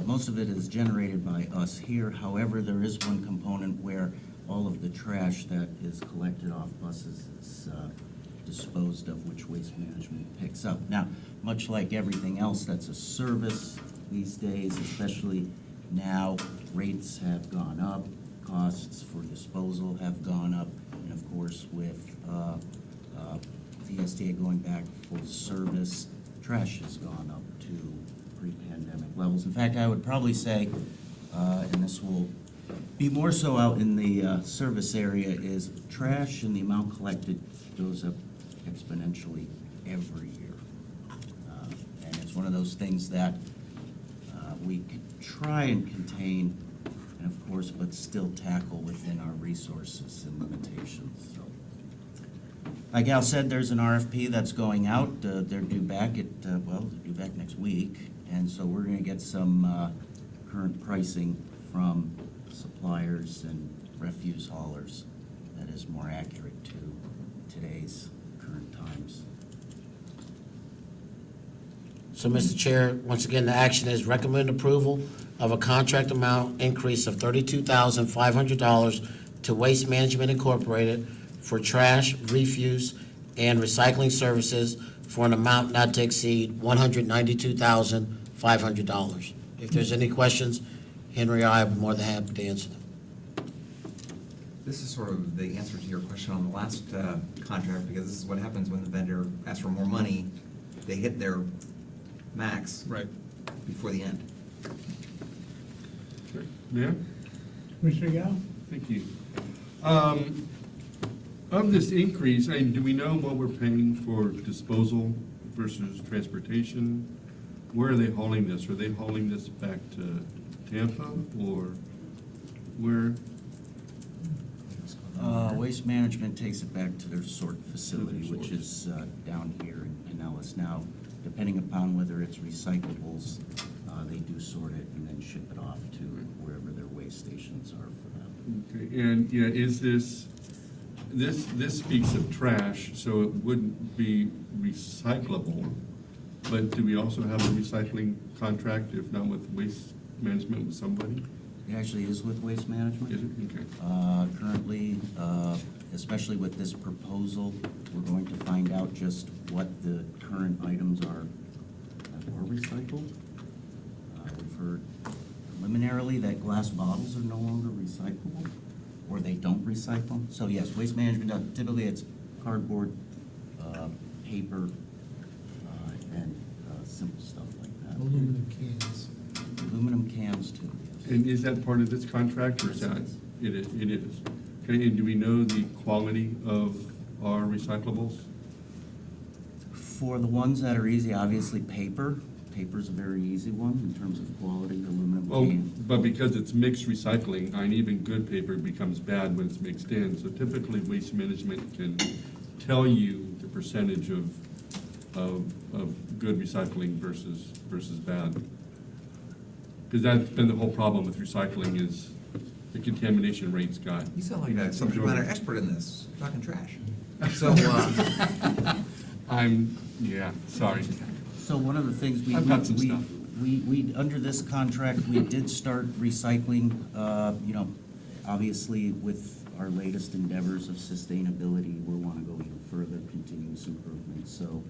Most of it is generated by us here. However, there is one component where all of the trash that is collected off buses is disposed of, which waste management picks up. Now, much like everything else that's a service these days, especially now, rates have gone up, costs for disposal have gone up, and of course, with VSTA going back full service, trash has gone up to pre-pandemic levels. In fact, I would probably say, and this will be more so out in the service area, is trash and the amount collected goes up exponentially every year. And it's one of those things that we could try and contain, and of course, but still tackle within our resources and limitations. So Like Al said, there's an RFP that's going out. They're due back they're due back next week. And so we're gonna get some current pricing from suppliers and refuse haulers that is more accurate to today's current times. So, Mr. Chair, once again, the action is recommend approval of a contract amount increase of $32,500 to Waste Management Incorporated for trash, refuse, and recycling services for an amount not to exceed $192,500. If there's any questions, Henry, I am more than happy to answer them. This is sort of the answer to your question on the last contract, because this is what happens when the vendor asks for more money. They hit their max before the end. Sure. Yeah? Commissioner Yao? Thank you. Of this increase, do we know what we're paying for disposal versus transportation? Where are they hauling this? Are they hauling this back to Tampa, or where? Waste Management takes it back to their sort facility, which is down here in Ellis. Now, depending upon whether it's recyclables, they do sort it and then ship it off to wherever their waste stations are for that. Okay, and, yeah, is this speaks of trash, so it wouldn't be recyclable, but do we also have a recycling contract, if not with Waste Management, with somebody? It actually is with Waste Management. Is it? Okay. Currently, especially with this proposal, we're going to find out just what the current items are that were recycled. We've heard preliminarily that glass bottles are no longer recyclable, or they don't recycle. So yes, Waste Management, typically it's cardboard, paper, and simple stuff like that. Aluminum cans. Aluminum cans too, yes. And is that part of this contract, or is that? It is. Okay, and do we know the quality of our recyclables? For the ones that are easy, obviously paper. Paper's a very easy one in terms of quality, aluminum Well, can. but because it's mixed recycling, and even good paper becomes bad when it's mixed in. So typically, Waste Management can tell you the percentage of good recycling versus bad. Because that's been the whole problem with recycling, is the contamination rates got. You sound like a subject matter expert in this, talking trash. So, sorry. So one of the things I've got some stuff. we, under this contract, we did start recycling, obviously with our latest endeavors of sustainability, we want to go even further, continuous improvement. So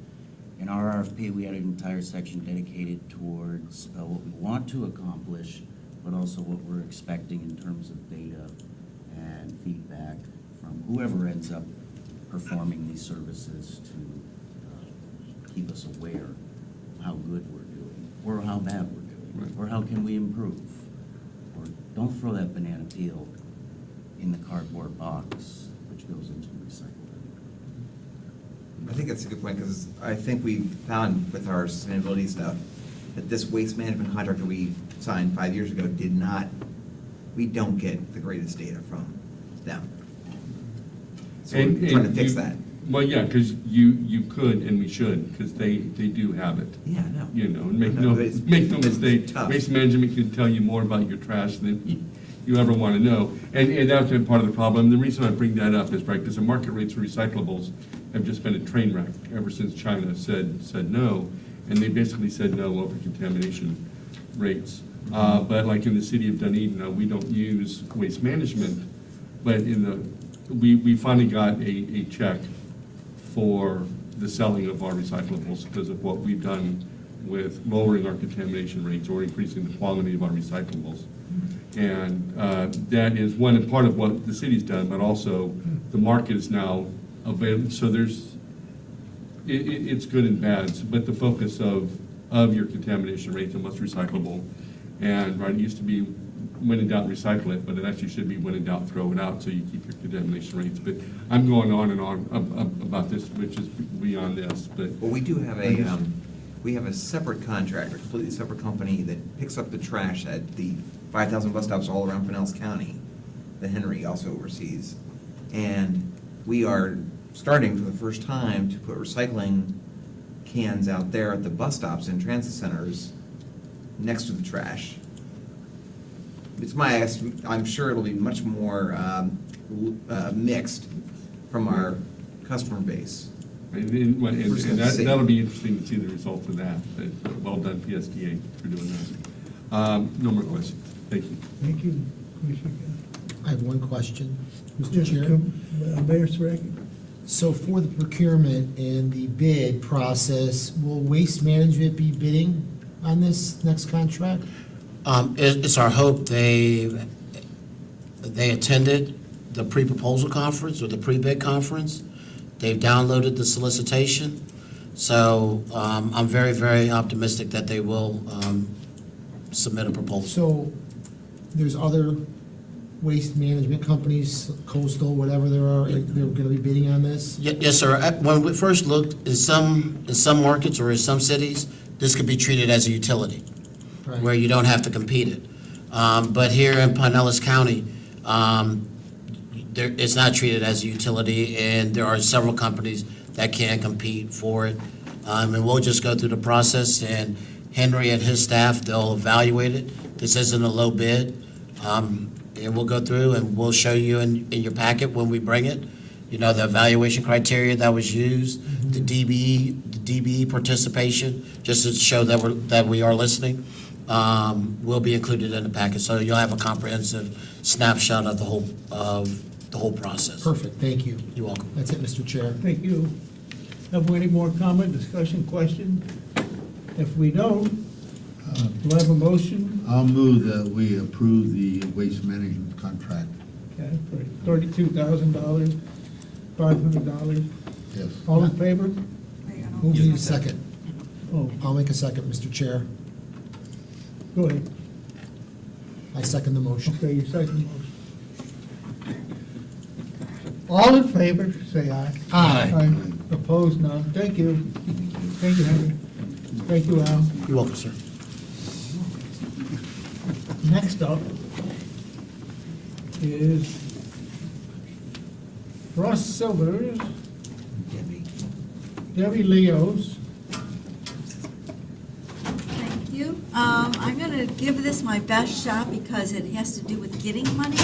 in our RFP, we had an entire section dedicated towards what we want to accomplish, but also what we're expecting in terms of data and feedback from whoever ends up performing these services to keep us aware of how good we're doing, or how bad we're doing, or how can we improve. Or don't throw that banana peel in the cardboard box, which goes into the recycle bin. I think that's a good point, because I think we found with our sustainability stuff that this waste management contract that we signed 5 years ago we don't get the greatest data from them. So we're trying to fix that. Well, yeah, because you could, and we should, because they do have it. Yeah, I know. And make I know, no but it's mistake, tough. Waste Management can tell you more about your trash than you ever want to know. And that's been part of the problem. The reason I bring that up is, right, because the market rates for recyclables have just been a train wreck ever since China said no, and they basically said no over contamination rates. But like in the city of Dunedin, we don't use Waste Management, but we finally got a check for the selling of our recyclables because of what we've done with lowering our contamination rates or increasing the quality of our recyclables. And that is one part of what the city's done, but also the market is now available. So it's good and bad, but the focus of your contamination rates and what's recyclable. And right, it used to be when in doubt, recycle it, but it actually should be when in doubt, throw it out, so you keep your contamination rates. But I'm going on and on about this, which is beyond this, but. Well, we do have we have a separate contractor, a completely separate company that picks up the trash at the 5,000 bus stops all around Pinellas County that Henry also oversees. And we are starting for the first time to put recycling cans out there at the bus stops and transit centers next to the trash. It's I'm sure it'll be much more mixed from our customer base. And We're just gonna see. that'll be interesting to see the results of that. Well done, PSTA, for doing that. No more questions. Thank you. Thank you, Commissioner. I have one question, Mr. Just Chair. Mayor Saraki. So for the procurement and the bid process, will Waste Management be bidding on this next contract? It's our hope they attended the pre-proposal conference or the pre-bid conference. They've downloaded the solicitation. So I'm very, very optimistic that they will submit a proposal. So there's other waste management companies, Coastal, whatever there are, they're gonna be bidding on this? Yes, sir. When we first looked, in some markets or in some cities, this could be treated as a utility, Right. where you don't have to compete it. But here in Pinellas County, it's not treated as a utility, and there are several companies that can compete for it. And we'll just go through the process, and Henry and his staff, they'll evaluate it. This isn't a low bid. And we'll go through and we'll show you in your packet when we bring it, the evaluation criteria that was used, the DBE participation, just to show that we are listening, will be included in the packet. So you'll have a comprehensive snapshot of the whole process. Perfect, thank you. You're welcome. That's it, Mr. Chair. Thank you. Have we any more comment, discussion, question? If we don't, do I have a motion? I'll move that we approve the waste management contract. Okay, for $32,000, $500. Yes. All in favor? Who needs a second? Oh, I'll make a second, Mr. Chair. go ahead. I second the motion. Okay, your second motion. All in favor, say aye. Aye. Opposed, none. Thank you. Thank you, Henry. Thank you, Al. You're welcome, sir. Next up is Ross Silvers, Debbie Leos. Thank you. I'm going to give this my best shot because it has to do with getting money.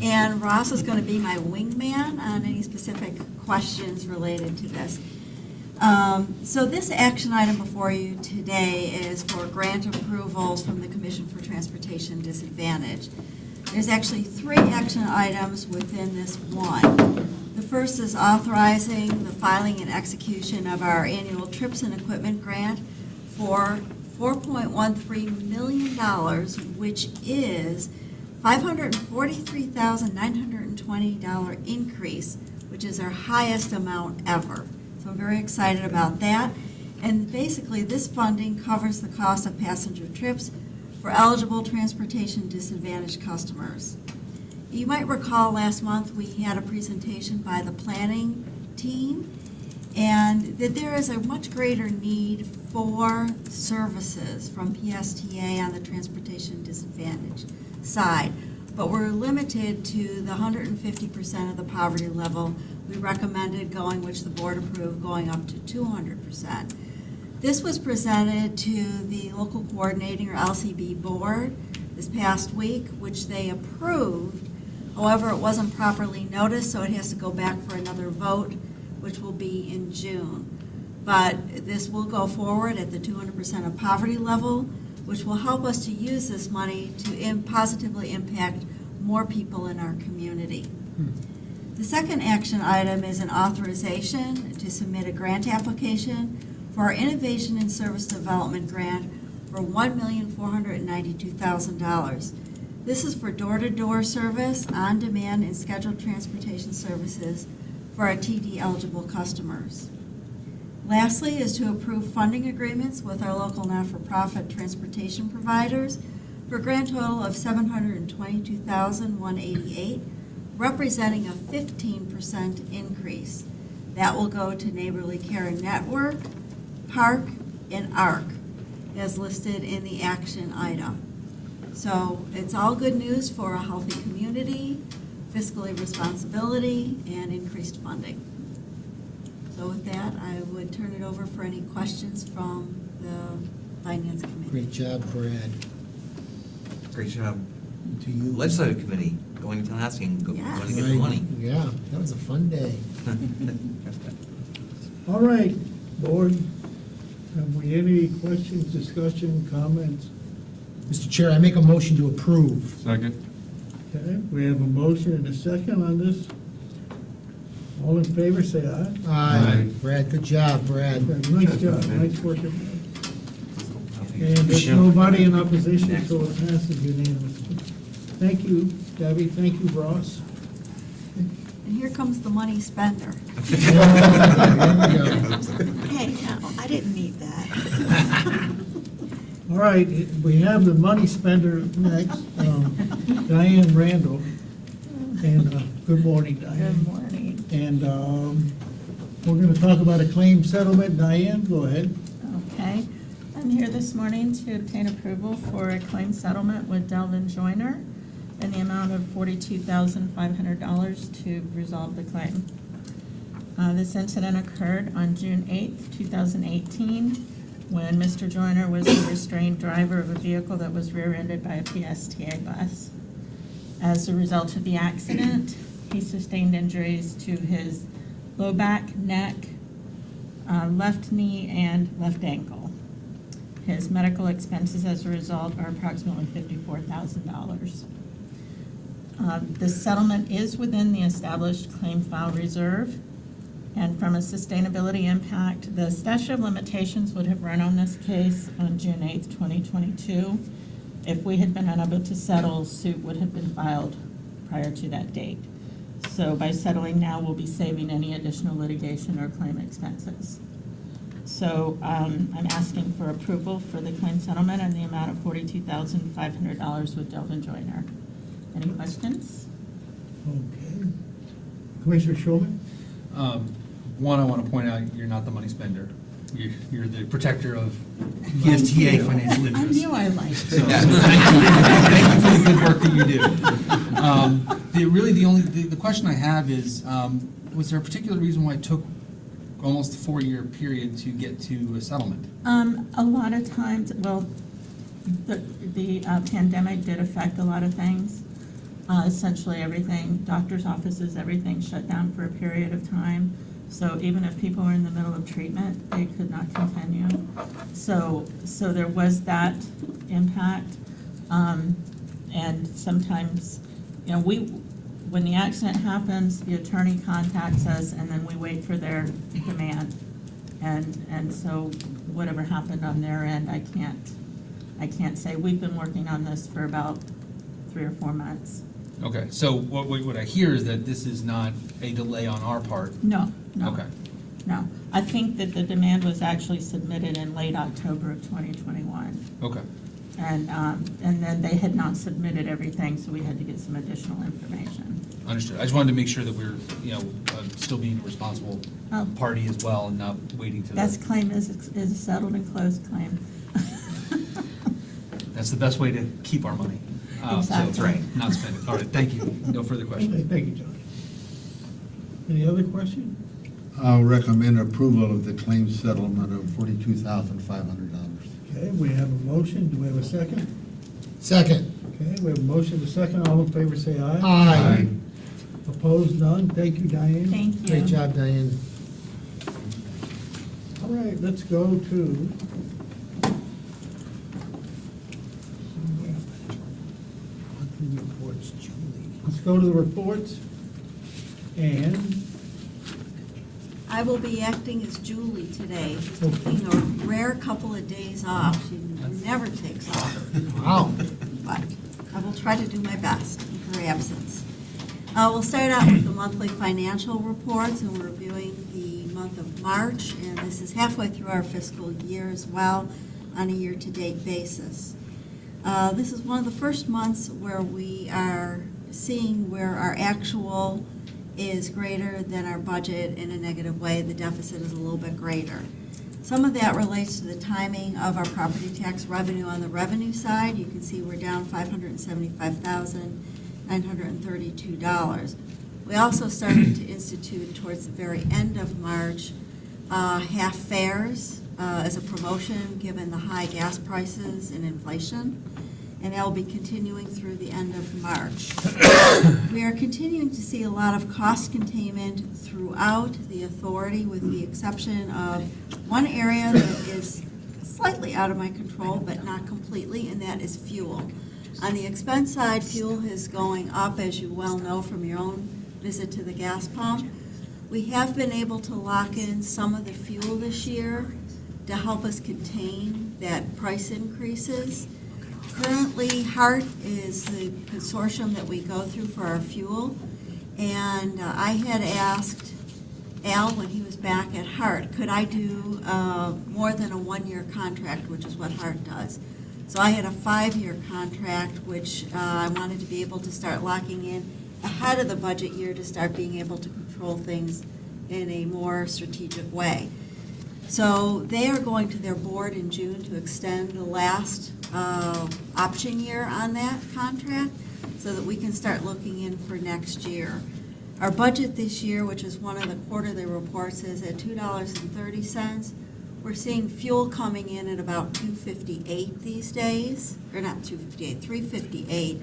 And Ross is going to be my wingman on any specific questions related to this. So this action item before you today is for grant approvals from the Commission for Transportation Disadvantage. There's actually 3 action items within this one. The first is authorizing the filing and execution of our annual trips and equipment grant for $4.13 million, which is $543,920 increase, which is our highest amount ever. So I'm very excited about that. And basically, this funding covers the cost of passenger trips for eligible transportation disadvantaged customers. You might recall last month we had a presentation by the planning team, and that there is a much greater need for services from PSTA on the transportation disadvantaged side. But we're limited to the 150% of the poverty level we recommended going, which the board approved, going up to 200%. This was presented to the local coordinating or LCB board this past week, which they approved. However, it wasn't properly noticed, so it has to go back for another vote, which will be in June. But this will go forward at the 200% of poverty level, which will help us to use this money to positively impact more people in our community. The second action item is an authorization to submit a grant application for our Innovation and Service Development Grant for $1,492,000. This is for door-to-door service, on-demand, and scheduled transportation services for our TD-eligible customers. Lastly is to approve funding agreements with our local not-for-profit transportation providers for a grand total of $722,188, representing a 15% increase. That will go to Neighborly Care Network, Park, and ARC, as listed in the action item. So it's all good news for a healthy community, fiscally responsibility, and increased funding. So with that, I would turn it over for any questions from the Finance Committee. Great job, Brad. Great job. To you. Legislative Committee, going to asking, going to get the Right. money. Yeah, that was a fun day. All right, board, have we any questions, discussion, comments? Mr. Chair, I make a motion to approve. Second? Okay, we have a motion and a second on this. All in favor, say aye. Aye. Brad, good job, Brad. Nice job, nice work. And there's nobody in opposition, so it passes unanimously. Thank you, Debbie, thank you, Ross. And here comes the money spender. There we go. Hey, no, I didn't need that. All right, we have the money spender next, Diane Randall. And, good morning, Diane. Good morning. And we're going to talk about a claim settlement. Diane, go ahead. Okay. I'm here this morning to obtain approval for a claim settlement with Delvin Joyner in the amount of $42,500 to resolve the claim. This incident occurred on June 8th, 2018, when Mr. Joyner was the restrained driver of a vehicle that was rear-ended by a PSTA bus. As a result of the accident, he sustained injuries to his low back, neck, left knee, and left ankle. His medical expenses as a result are approximately $54,000. This settlement is within the established claim file reserve, and from a sustainability impact, the statute of limitations would have run on this case on June 8th, 2022. If we had been unable to settle, suit would have been filed prior to that date. So by settling now, we'll be saving any additional litigation or claim expenses. So I'm asking for approval for the claim settlement in the amount of $42,500 with Delvin Joyner. Any questions? Okay. Commissioner Shulman? One, I want to point out, you're not the money spender. You're the protector of PSTA financial I interests. knew I liked So you. thank you. Thank you for the good work that you do. The question I have is, was there a particular reason why it took almost a 4-year period to get to a settlement? A lot of times, well, the pandemic did affect a lot of things. Essentially everything, doctor's offices, everything shut down for a period of time. So even if people were in the middle of treatment, they could not continue. So there was that impact. And sometimes, when the accident happens, the attorney contacts us and then we wait for their demand. And so whatever happened on their end, I can't say. We've been working on this for about 3 or 4 months. Okay, so what I hear is that this is not a delay on our part. No. Okay. No. I think that the demand was actually submitted in late October of 2021. Okay. And then they had not submitted everything, so we had to get some additional information. Understood. I just wanted to make sure that we're, still being a responsible Oh. party as well and not waiting to That the... claim is a settled and closed claim. That's the best way to keep our money. Exactly. So, not spend it. All right, thank you. No further Okay, questions. thank you, John. Any other questions? I'll recommend approval of the claim settlement of $42,500. Okay, we have a motion. Do we have a second? Second. Okay, we have a motion to second. All in favor, say aye. Aye. Opposed, none. Thank you, Diane. Thank you. Great job, Diane. All right, let's go to. Monthly reports, Julie. Let's go to the reports. And I will be acting as Julie today, just taking a rare couple of days off. She never takes off. Wow. But I will try to do my best in her absence. We'll start out with the monthly financial reports, and we're reviewing the month of March, and this is halfway through our fiscal year as well on a year-to-date basis. This is one of the first months where we are seeing where our actual is greater than our budget in a negative way. The deficit is a little bit greater. Some of that relates to the timing of our property tax revenue on the revenue side. You can see we're down $575,932. We also started to institute towards the very end of March half fares as a promotion, given the high gas prices and inflation, and that will be continuing through the end of March. We are continuing to see a lot of cost containment throughout the authority, with the exception of one area that is slightly out of my control, but not completely, and that is fuel. On the expense side, fuel is going up, as you well know from your own visit to the gas pump. We have been able to lock in some of the fuel this year to help us contain that price increases. Currently, HART is the consortium that we go through for our fuel, and I had asked Al, when he was back at HART, could I do more than a one-year contract, which is what HART does. So I had a 5-year contract, which I wanted to be able to start locking in ahead of the budget year to start being able to control things in a more strategic way. So they are going to their board in June to extend the last option year on that contract so that we can start looking in for next year. Our budget this year, which is one of the quarterly reports, is at $2.30. We're seeing fuel coming in at about $2.58 these days, or not $2.58, $3.58,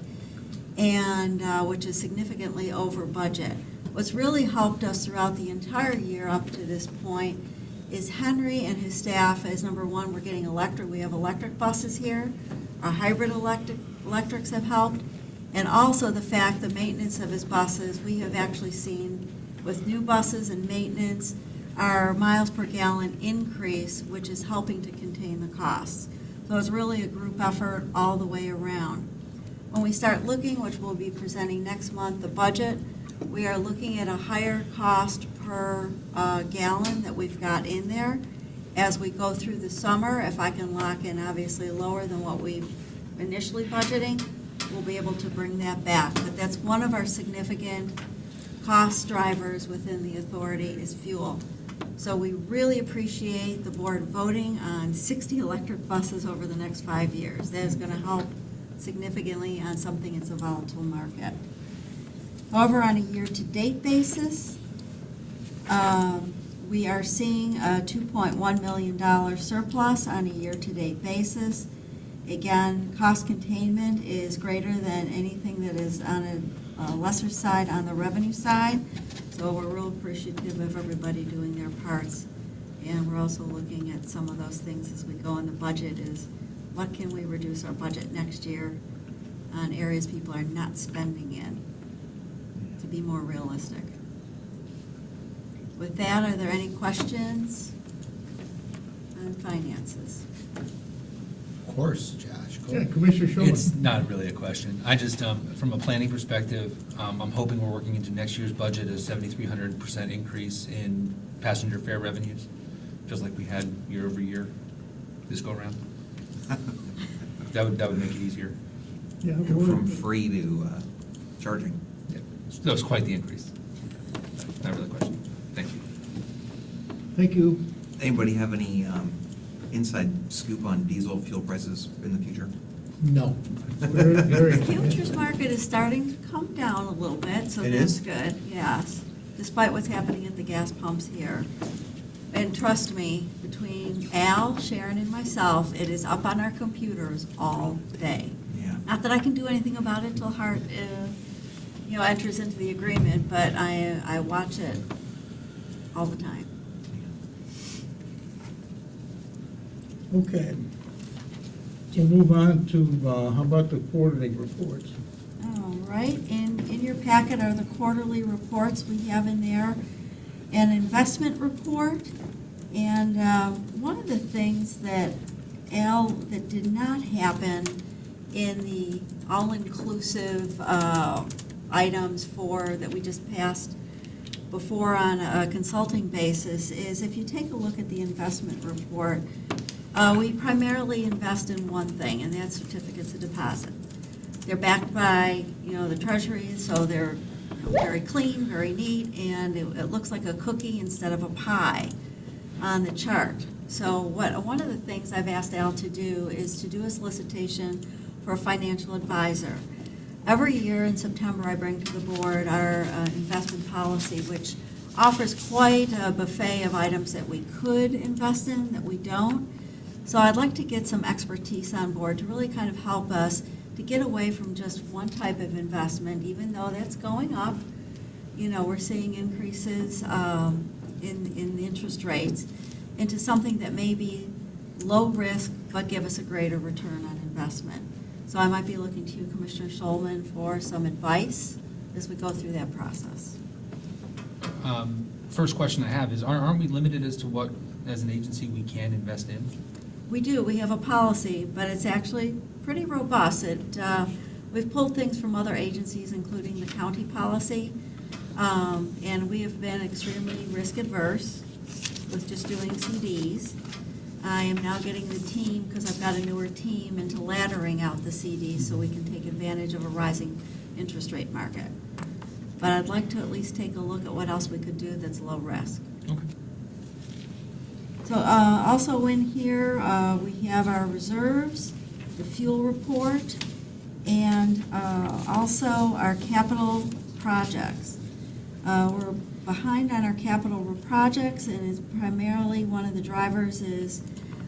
and which is significantly over budget. What's really helped us throughout the entire year up to this point is Henry and his staff. As number one, we're getting electric. We have electric buses here. Our hybrid electrics have helped. And also the fact the maintenance of his buses, we have actually seen with new buses and maintenance, our miles per gallon increase, which is helping to contain the costs. So it's really a group effort all the way around. When we start looking, which we'll be presenting next month, the budget, we are looking at a higher cost per gallon that we've got in there. As we go through the summer, if I can lock in obviously lower than what we've initially budgeting, we'll be able to bring that back. But that's one of our significant cost drivers within the authority is fuel. So we really appreciate the board voting on 60 electric buses over the next 5 years. That is going to help significantly on something that's a volatile market. However, on a year-to-date basis, we are seeing a $2.1 million surplus on a year-to-date basis. Again, cost containment is greater than anything that is on a lesser side on the revenue side. So we're real appreciative of everybody doing their parts. And we're also looking at some of those things as we go in the budget is what can we reduce our budget next year on areas people are not spending in to be more realistic. With that, are there any questions on finances? Of course, Josh. Go Yeah, ahead. Commissioner Shulman. It's not really a question. I just, from a planning perspective, I'm hoping we're working into next year's budget a 7,300% increase in passenger fare revenues, just like we had year over year this go around. That would make it easier. Yeah, From free to charging. Yeah. That was quite the increase. Not really a question. Thank you. Thank you. Anybody have any inside scoop on diesel fuel prices in the future? No. Very. The futures market is starting to come down a little bit, so It that's is? good, yes, despite what's happening at the gas pumps here. And trust me, between Al, Sharon, and myself, it is up on our computers all day. Yeah. Not that I can do anything about it till HART, enters into the agreement, but I watch it all the time. Okay. We'll move on to, how about the quarterly reports? All right, in your packet are the quarterly reports. We have in there an investment report. And one of the things that that did not happen in the all-inclusive items that we just passed before on a consulting basis is if you take a look at the investment report, we primarily invest in one thing, and that's certificates of deposit. They're backed by, the Treasury, so they're very clean, very neat, and it looks like a cookie instead of a pie on the chart. So one of the things I've asked Al to do is to do a solicitation for a financial advisor. Every year in September, I bring to the board our investment policy, which offers quite a buffet of items that we could invest in, that we don't. So I'd like to get some expertise on board to really kind of help us to get away from just one type of investment, even though that's going up. You know, we're seeing increases in the interest rates, into something that may be low risk but give us a greater return on investment. So I might be looking to you, Commissioner Schulman, for some advice as we go through that process. First question I have is, aren't we limited as to what, as an agency, we can invest in? We do, we have a policy, but it's actually pretty robust. We've pulled things from other agencies, including the county policy, and we have been extremely risk adverse with just doing CDs. I am now getting the team, because I've got a newer team, into laddering out the CDs so we can take advantage of a rising interest rate market. But I'd like to at least take a look at what else we could do that's low risk. Okay. So also in here, we have our reserves, the fuel report, and also our capital projects. We're behind on our capital projects, and it's primarily, one of the drivers is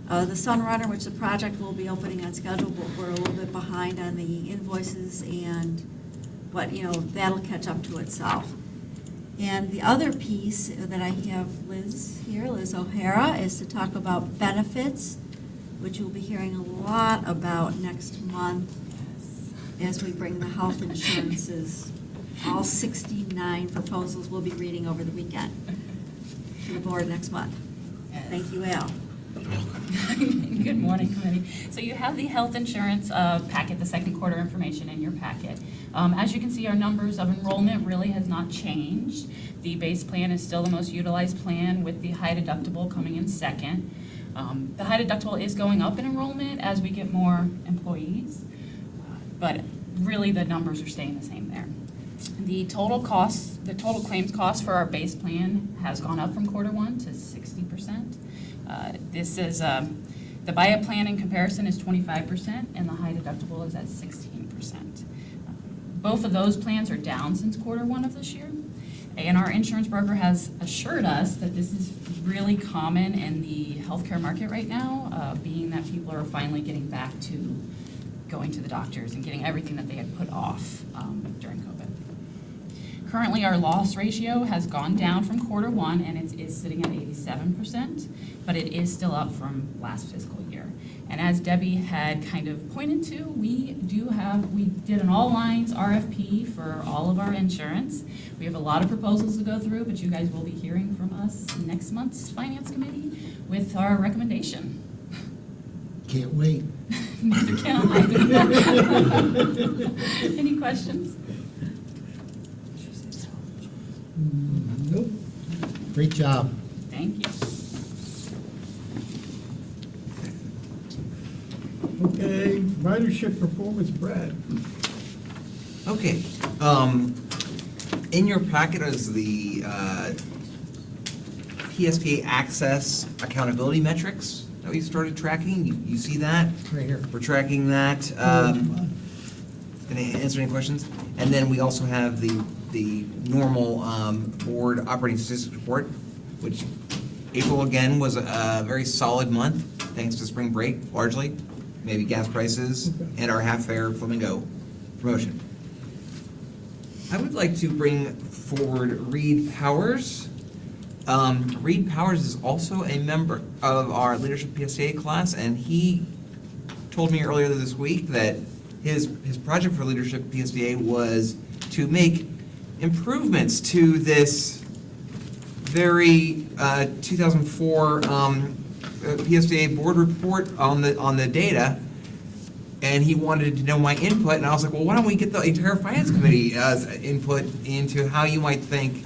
the Sunrunner, which the project will be opening on schedule, but we're a little bit behind on the invoices, but that'll catch up to itself. And the other piece that I have Liz here, Liz O'Hara, is to talk about benefits, which you'll be hearing a lot about next month as we bring the health insurances. All 69 proposals we'll be reading over the weekend to the board next month. Thank you, Al. Good morning, committee. So you have the health insurance packet, the second quarter information in your packet. As you can see, our numbers of enrollment really has not changed. The base plan is still the most utilized plan, with the high deductible coming in second. The high deductible is going up in enrollment as we get more employees, but really the numbers are staying the same there. The total cost, the total claims cost for our base plan has gone up from quarter one to 60%. This is, the buy-up plan in comparison is 25%, and the high deductible is at 16%. Both of those plans are down since quarter one of this year, and our insurance broker has assured us that this is really common in the healthcare market right now, being that people are finally getting back to going to the doctors and getting everything that they had put off during COVID. Currently, our loss ratio has gone down from quarter one, and it is sitting at 87%, but it is still up from last fiscal year. And as Debbie had kind of pointed to, we did an all lines RFP for all of our insurance. We have a lot of proposals to go through, but you guys will be hearing from us next month's Finance Committee with our recommendation. Can't wait. Neither can I. Any questions? Nope. Great job. Thank you. Okay, ridership performance, Brad. Okay, in your packet is the PSTA Access accountability metrics that we started tracking. You see that? Right here. We're tracking that. Gonna answer any questions? And then we also have the normal board operating statistics report, which April again was a very solid month, thanks to spring break largely, maybe gas prices, and our half-fare Flamingo promotion. I would like to bring forward Reed Powers. Reed Powers is also a member of our Leadership PSTA class, and he told me earlier this week that his project for Leadership PSTA was to make improvements to this very 2004 PSTA board report on the data, and he wanted to know my input, and I was like, well, why don't we get the entire Finance Committee input into how you might think.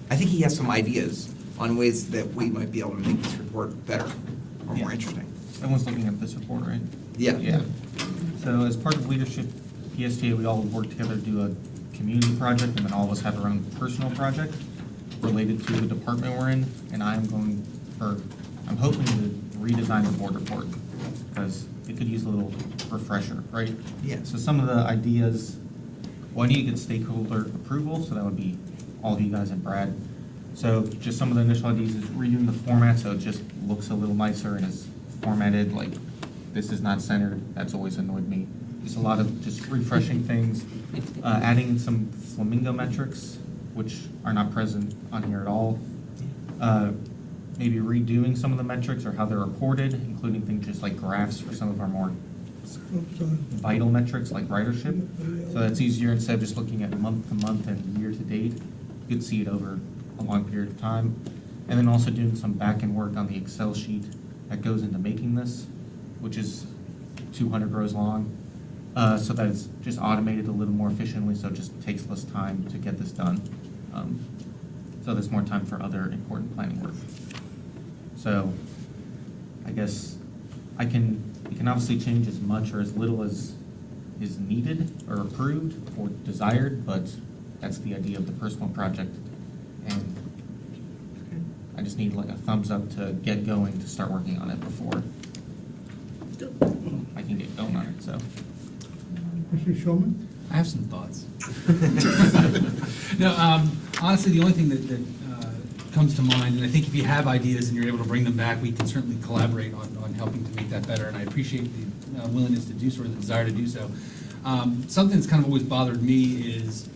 I think he has some ideas on ways that we might be able to make this report better or more interesting. Everyone's looking at this report, right? Yeah. Yeah. So as part of Leadership PSTA, we all work together to do a community project, and then all of us have our own personal project related to the department we're in, and I'm hoping to redesign the board report, because it could use a little refresher, right? Yeah. So some of the ideas, well, I need to get stakeholder approval, so that would be all of you guys and Brad. So just some of the initial ideas is redoing the format so it just looks a little nicer and is formatted, like this is not centered. That's always annoyed me. Just a lot of just refreshing things, adding some flamingo metrics, which are not present on here at all. Maybe redoing some of the metrics or how they're reported, including things just like graphs for some of our more vital metrics like ridership. So that's easier instead of just looking at month to month and year to date. You could see it over a long period of time. And then also doing some back-end work on the Excel sheet that goes into making this, which is 200 rows long, so that it's just automated a little more efficiently, so it just takes less time to get this done. So there's more time for other important planning work. So I guess you can obviously change as much or as little as is needed or approved or desired, but that's the idea of the personal project. And I just need like a thumbs up to get going to start working on it before I can get going on it, so. Mr. Shulman? I have some thoughts. No, honestly, the only thing that comes to mind, and I think if you have ideas and you're able to bring them back, we can certainly collaborate on helping to make that better, and I appreciate the willingness to do so, or the desire to do so. Something that's kind of always bothered me is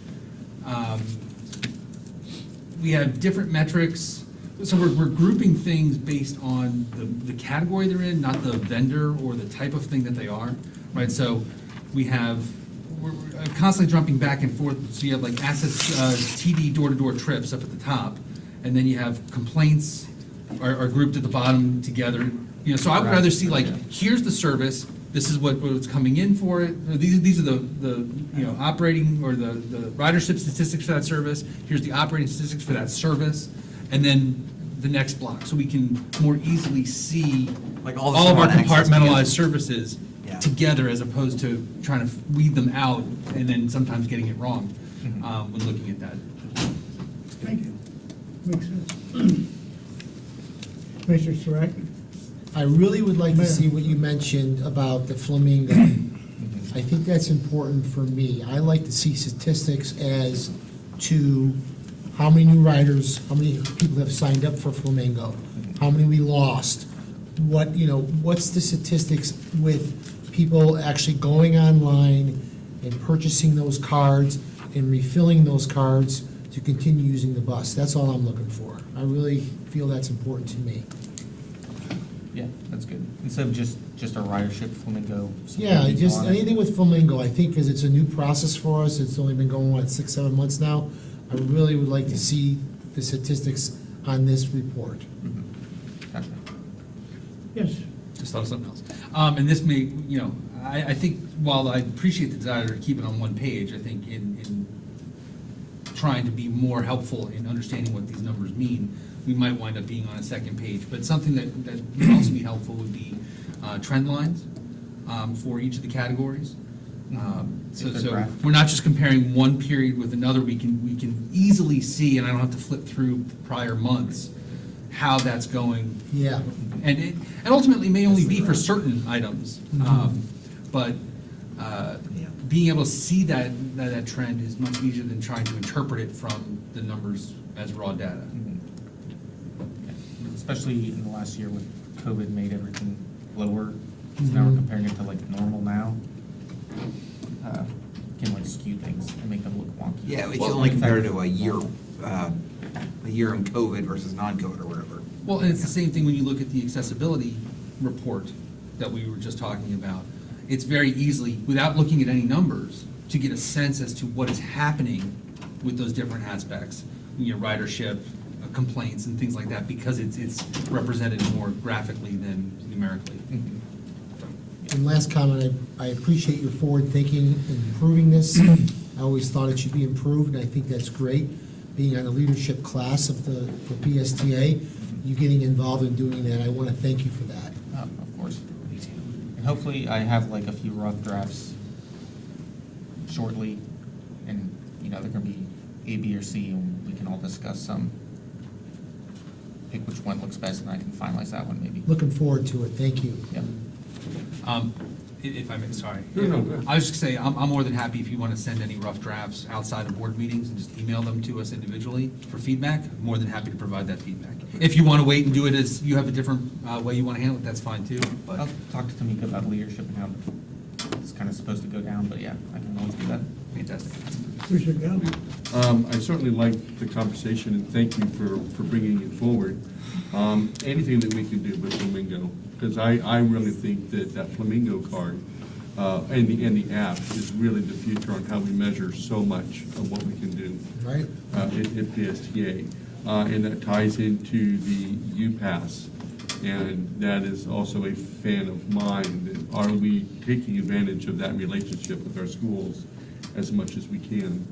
we have different metrics, so we're grouping things based on the category they're in, not the vendor or the type of thing that they are, right? So we're constantly jumping back and forth, so you have like assets, TD door-to-door trips up at the top, and then you have complaints are grouped at the bottom together. You know, so I would rather see like, here's the service, this is what's coming in for it, or these are the operating or the ridership statistics for that service, here's the operating statistics for that service, and then the next block, so we can more easily see Like all of our the access compartmentalized together. services Yeah. together, as opposed to trying to weed them out and then sometimes getting it wrong when looking at that. Thank you. Makes sense. Commissioner Soraki? I really would like to Mayor. see what you mentioned about the flamingo. I think that's important for me. I like to see statistics as to how many new riders, how many people have signed up for Flamingo, how many we lost, what's the statistics with people actually going online and purchasing those cards and refilling those cards to continue using the bus. That's all I'm looking for. I really feel that's important to me. Yeah, that's good. Instead of just a ridership flamingo. Yeah, something just on it. anything with Flamingo, I think, because it's a new process for us, it's only been going, 6-7 months now. I really would like to see the statistics on this report. Gotcha. Yes. Just thought of something else. And this may, I think while I appreciate the desire to keep it on one page, I think in trying to be more helpful in understanding what these numbers mean, we might wind up being on a second page. But something that would also be helpful would be trend lines for each of the categories. So we're not just comparing one period with another, we can easily see, and I don't have to flip through prior months, how that's going. Yeah. And ultimately may only be for certain items, but being able to see that trend is much easier than trying to interpret it from the numbers as raw data. Especially in the last year when COVID made everything lower, because now we're comparing it to like normal now. Can like skew things and make them look wonky. Yeah, if you only compare it to a year in COVID versus non-COVID or whatever. Well, and it's the same thing when you look at the accessibility report that we were just talking about. It's very easily, without looking at any numbers, to get a sense as to what is happening with those different aspects, ridership, complaints, and things like that, because it's represented more graphically than numerically. And last comment, I appreciate your forward thinking in improving this. I always thought it should be improved, and I think that's great. Being on the leadership class for PSTA, you getting involved in doing that, I want to thank you for that. Of course. And hopefully I have like a few rough drafts shortly, and they're gonna be A, B, or C, and we can all discuss some. Pick which one looks best, and I can finalize that one maybe. Looking forward to it, thank you. Yeah. If I may, sorry. No, no, go ahead. I was just gonna say, I'm more than happy if you want to send any rough drafts outside of board meetings and just email them to us individually for feedback. I'm more than happy to provide that feedback. If you want to wait and do it as, you have a different way you want to handle it, that's fine too, but. I'll talk to Tamika about leadership and how it's kind of supposed to go down, but yeah, I can always do that. Fantastic. Commissioner Galvin? I certainly like the conversation, and thank you for bringing it forward. Anything that we can do with Flamingo, because I really think that Flamingo card and the app is really the future on how we measure so much of what we can do Right? at PSTA. And that ties into the UPass, and that is also a fan of mine. That are we taking advantage of that relationship with our schools as much as we can?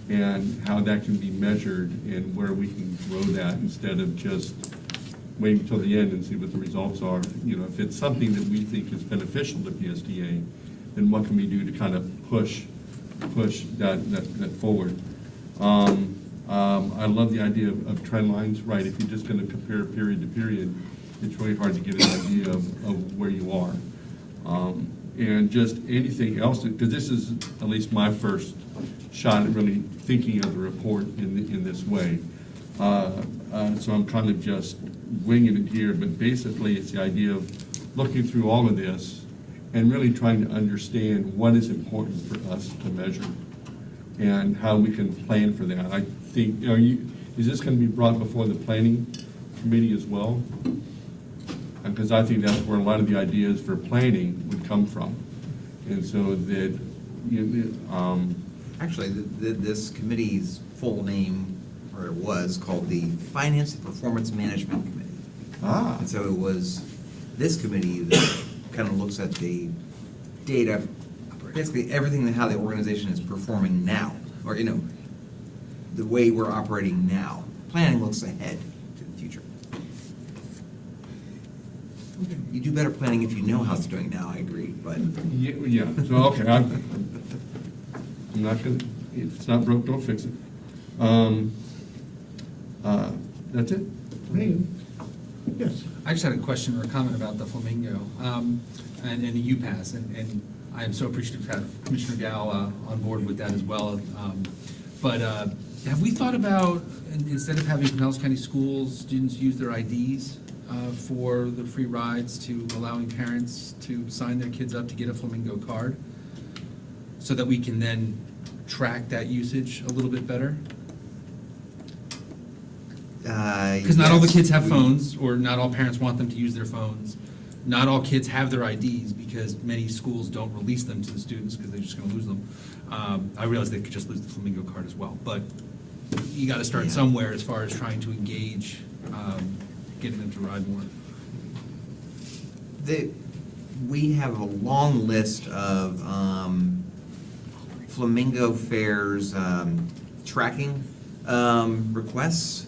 And how that can be measured and where we can grow that instead of just waiting until the end and see what the results are. You know, if it's something that we think is beneficial to PSTA, then what can we do to kind of push that forward? I love the idea of trend lines, right? If you're just going to compare period to period, it's really hard to get an idea of where you are. And just anything else, because this is at least my first shot at really thinking of the report in this way. So I'm kind of just winging it here, but basically it's the idea of looking through all of this and really trying to understand what is important for us to measure and how we can plan for that. I think, is this going to be brought before the planning committee as well? Because I think that's where a lot of the ideas for planning would come from. And so that, Actually, this committee's full name, or it was, called the Finance and Performance Management Committee. And so it was this committee that kind of looks at the data, basically everything how the organization is performing now, or, the way we're operating now. Planning looks ahead to the future. You do better planning if you know how it's doing now, I agree, but. yeah, so, okay, I'm not going to, if it's not broke, don't fix it. That's it? Me? Yes. I just had a question or a comment about the Flamingo and the UPass, and I am so appreciative to have Commissioner Gao on board with that as well. But have we thought about, instead of having Pinellas County Schools students use their IDs for the free rides, to allowing parents to sign their kids up to get a Flamingo card, so that we can then track that usage a little bit better? Because not all the kids have phones, or not all parents want them to use their phones. Not all kids have their IDs, because many schools don't release them to the students because they're just going to lose them. I realize they could just lose the Flamingo card as well, but you got to start somewhere as far as trying to engage, getting them to ride more. We have a long list of Flamingo Fairs tracking requests.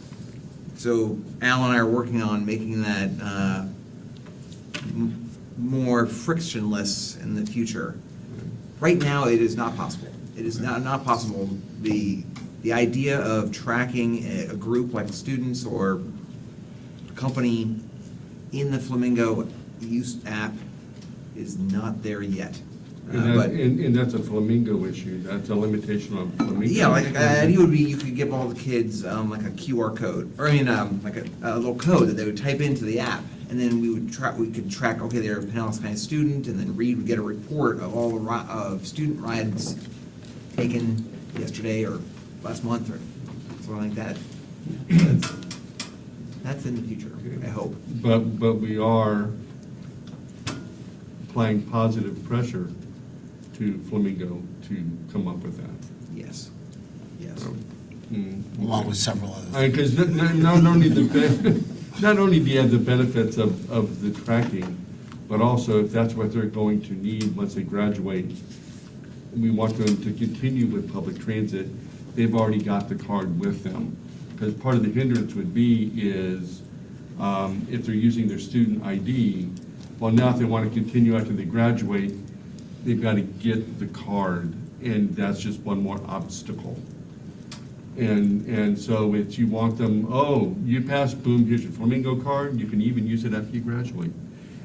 So Al and I are working on making that more frictionless in the future. Right now, it is not possible. It is not possible. The idea of tracking a group like students or company in the Flamingo Use app is not there yet. And that's a Flamingo issue, that's a limitation on Flamingo. Yeah, like idea would be you could give all the kids like a QR code, or like a little code that they would type into the app, and then we could track. Okay, they're a Pinellas County student, and then Reed would get a report of all the of student rides taken yesterday or last month or something like that. That's in the future, I hope. But we are applying positive pressure to Flamingo to come up with that. Yes. Along with several others. Because not only do you have the benefits of the tracking, but also if that's what they're going to need once they graduate, we want them to continue with public transit, they've already got the card with them. Because part of the hindrance would be is if they're using their student ID, well, now if they want to continue after they graduate, they've got to get the card, and that's just one more obstacle. And so it's, you want them, oh, you pass, boom, here's your Flamingo card, you can even use it after you graduate.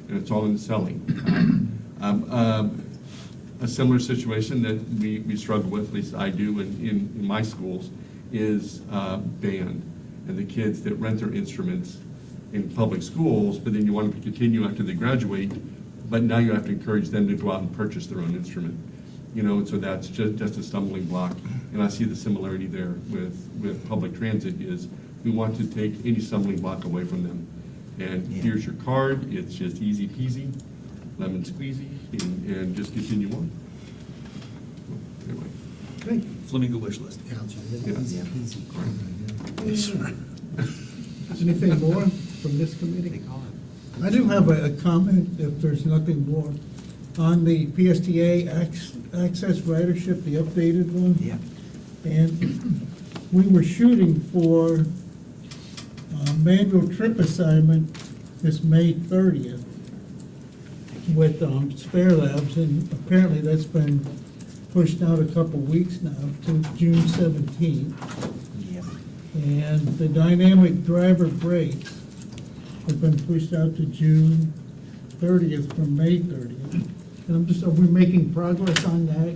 And it's all in the selling. a similar situation that we struggle with, at least I do in my schools, is band and the kids that rent their instruments in public schools, but then you want them to continue after they graduate, but now you have to encourage them to go out and purchase their own instrument. And so that's just a stumbling block. And I see the similarity there with public transit is we want to take any stumbling block away from them. And here's your card, it's just easy peasy, lemon squeezy, and just continue on. Anyway. Okay. Flamingo wish list. Anything more from this committee? I do have a comment, if there's nothing more, on the PSTA access ridership, the updated one. Yeah. And we were shooting for manual trip assignment this May 30th with Spare Labs, and apparently that's been pushed out a couple weeks now to June 17th. Yeah. And the dynamic driver brakes have been pushed out to June 30th from May 30th. And are we making progress on that?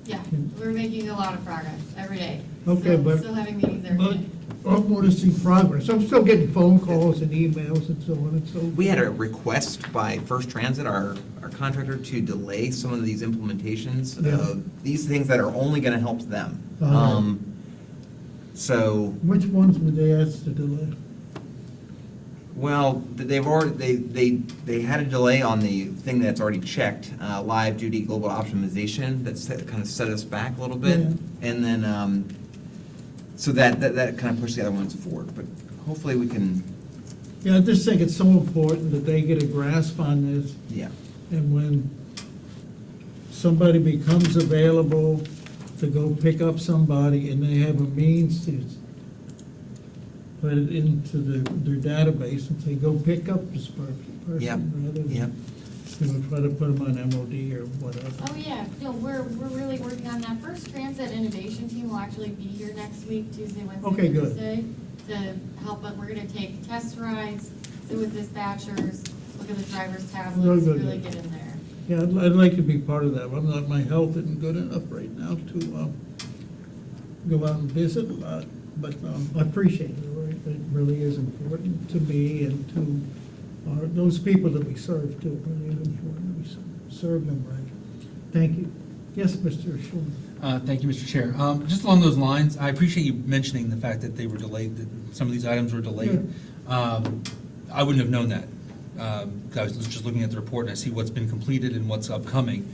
Yeah, we're making a lot of progress every day. Okay, but. Still having meetings every but day. I'm noticing progress. I'm still getting phone calls and emails and so on and so forth. We had a request by First Transit, our contractor, to delay some of these implementations Yeah. of these things that are only gonna help them. Uh-huh. So, Which ones would they ask to delay? well, they've already, they had a delay on the thing that's already checked, live duty global optimization, that's kind of set us back a little bit. Yeah. And then, so that kind of pushed the other ones forward, but hopefully we can, Yeah, I just think it's so important that they get a grasp on this. yeah. And when somebody becomes available to go pick up somebody and they have a means to put it into their database and say, go pick up this person. Yep, Rather than, yep. try to put them on MOD or whatever. Oh, yeah, no, we're really working on that. First Transit Innovation Team will actually be here next week, Tuesday, Wednesday, Okay, good. Thursday, to help us. We're gonna take test rides, sit with dispatchers, look at the driver's tablets, Good, really good. get in there. Yeah, I'd like to be part of that. I'm not, my health isn't good enough right now to go out and visit a lot, but I appreciate it, right? It really is important to me and to those people that we serve too. It really is important that we serve them right. Thank you. Yes, Mr. Schulman. Thank you, Mr. Chair. Just along those lines, I appreciate you mentioning the fact that they were delayed, that some of these items were delayed. I wouldn't have known that. I was just looking at the report and I see what's been completed and what's upcoming.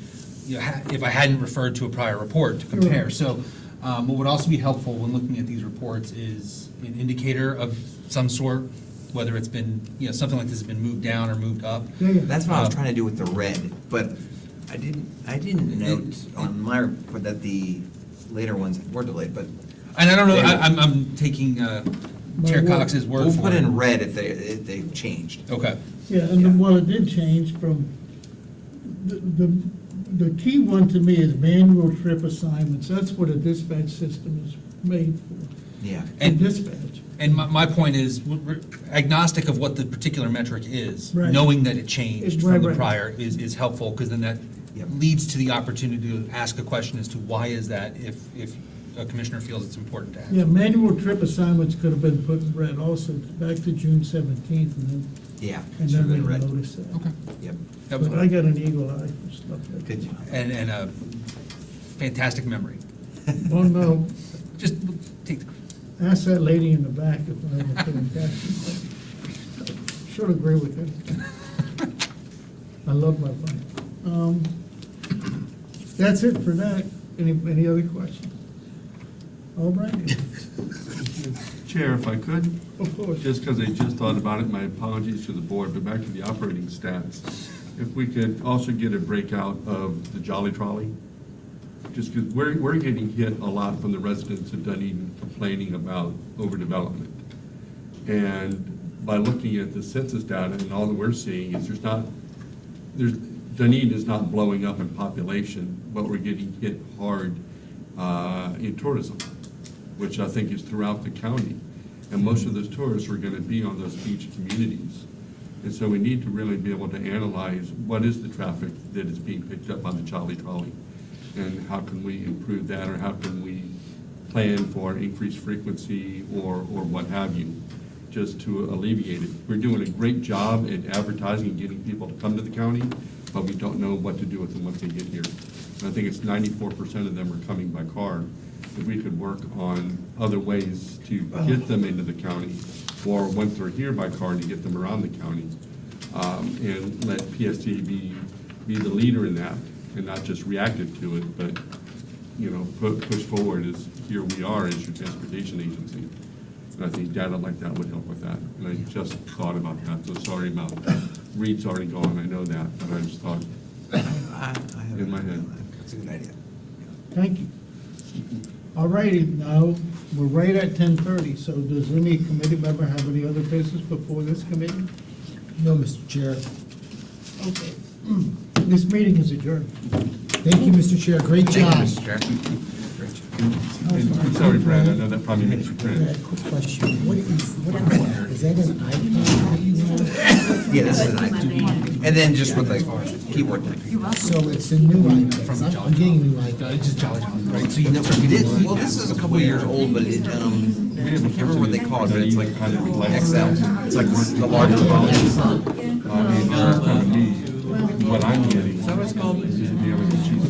If I hadn't referred to a prior report to compare. So what would also be helpful when looking at these reports is an indicator of some sort, whether it's been, something like this has been moved down or moved up. That's what I was trying to do with the red, but I didn't note on my report that the later ones were delayed, but. And I don't know, I'm taking Chair Cox's word for it. We'll put in red if they've changed. Okay. Yeah, and then, well, it did change from, the key one to me is manual trip assignments. That's what a dispatch system is made for. Yeah. And dispatch. And my point is, we're agnostic of what the particular metric is. Right. Knowing that it changed Right, from the right. prior is helpful, because then that leads to the opportunity to ask a question as to why is that, if a commissioner feels it's important to ask. Yeah, manual trip assignments could have been put in red also, back to June 17th, and then. Yeah, And should've then been we red. noticed that. Okay. Yep. That was But I got an eagle eye for stuff like Good that. job. And a fantastic memory. Oh, no, Just take the. ask that lady in the back if I have a fantastic. Should agree with her. I love my wife. That's it for that. Any other questions? All right. Chair, if I could? Of course. Just because I just thought about it, my apologies to the board, but back to the operating stats. If we could also get a breakout of the Jolly Trolley, just because we're getting hit a lot from the residents of Dunedin complaining about overdevelopment. And by looking at the census data and all that we're seeing is Dunedin is not blowing up in population, but we're getting hit hard in tourism, which I think is throughout the county. And most of those tourists are going to be on those beach communities. And so we need to really be able to analyze what is the traffic that is being picked up on the Charlie Trolley? And how can we improve that, or how can we plan for increased frequency or what have you, just to alleviate it. We're doing a great job at advertising and getting people to come to the county, but we don't know what to do with them once they get here. And I think it's 94% of them are coming by car. If we could work on other ways to get them into the county, or once they're here by car, to get them around the county, and let PST be the leader in that, and not just reactive to it, but, you know, push forward as, here we are as your transportation agency. And I think data like that would help with that. And I just thought about that, so sorry about, Reed's already gone, I know that, but I just thought in my head. That's a good idea. Thank you. All righty, now, we're right at 10:30, so does any committee member have any other business before this committee? No, Mr. Chair. Okay. This meeting is adjourned. Thank you, Mr. Chair. Great job. Thank you, Mr. Chair. Great job. I'm sorry, Brad, I know that probably makes you cringe. Brad, quick question. What is that an iPad that you have? Yeah, this is an iPad. And then just with the keyboard. So it's a new iPad. I'm getting a new iPad. Just Right, so you never, you did, well, this is a couple of years old, but it, I can't remember what they call it, but it's like XL. It's like the larger phone. I mean, what I'm getting is to be able to choose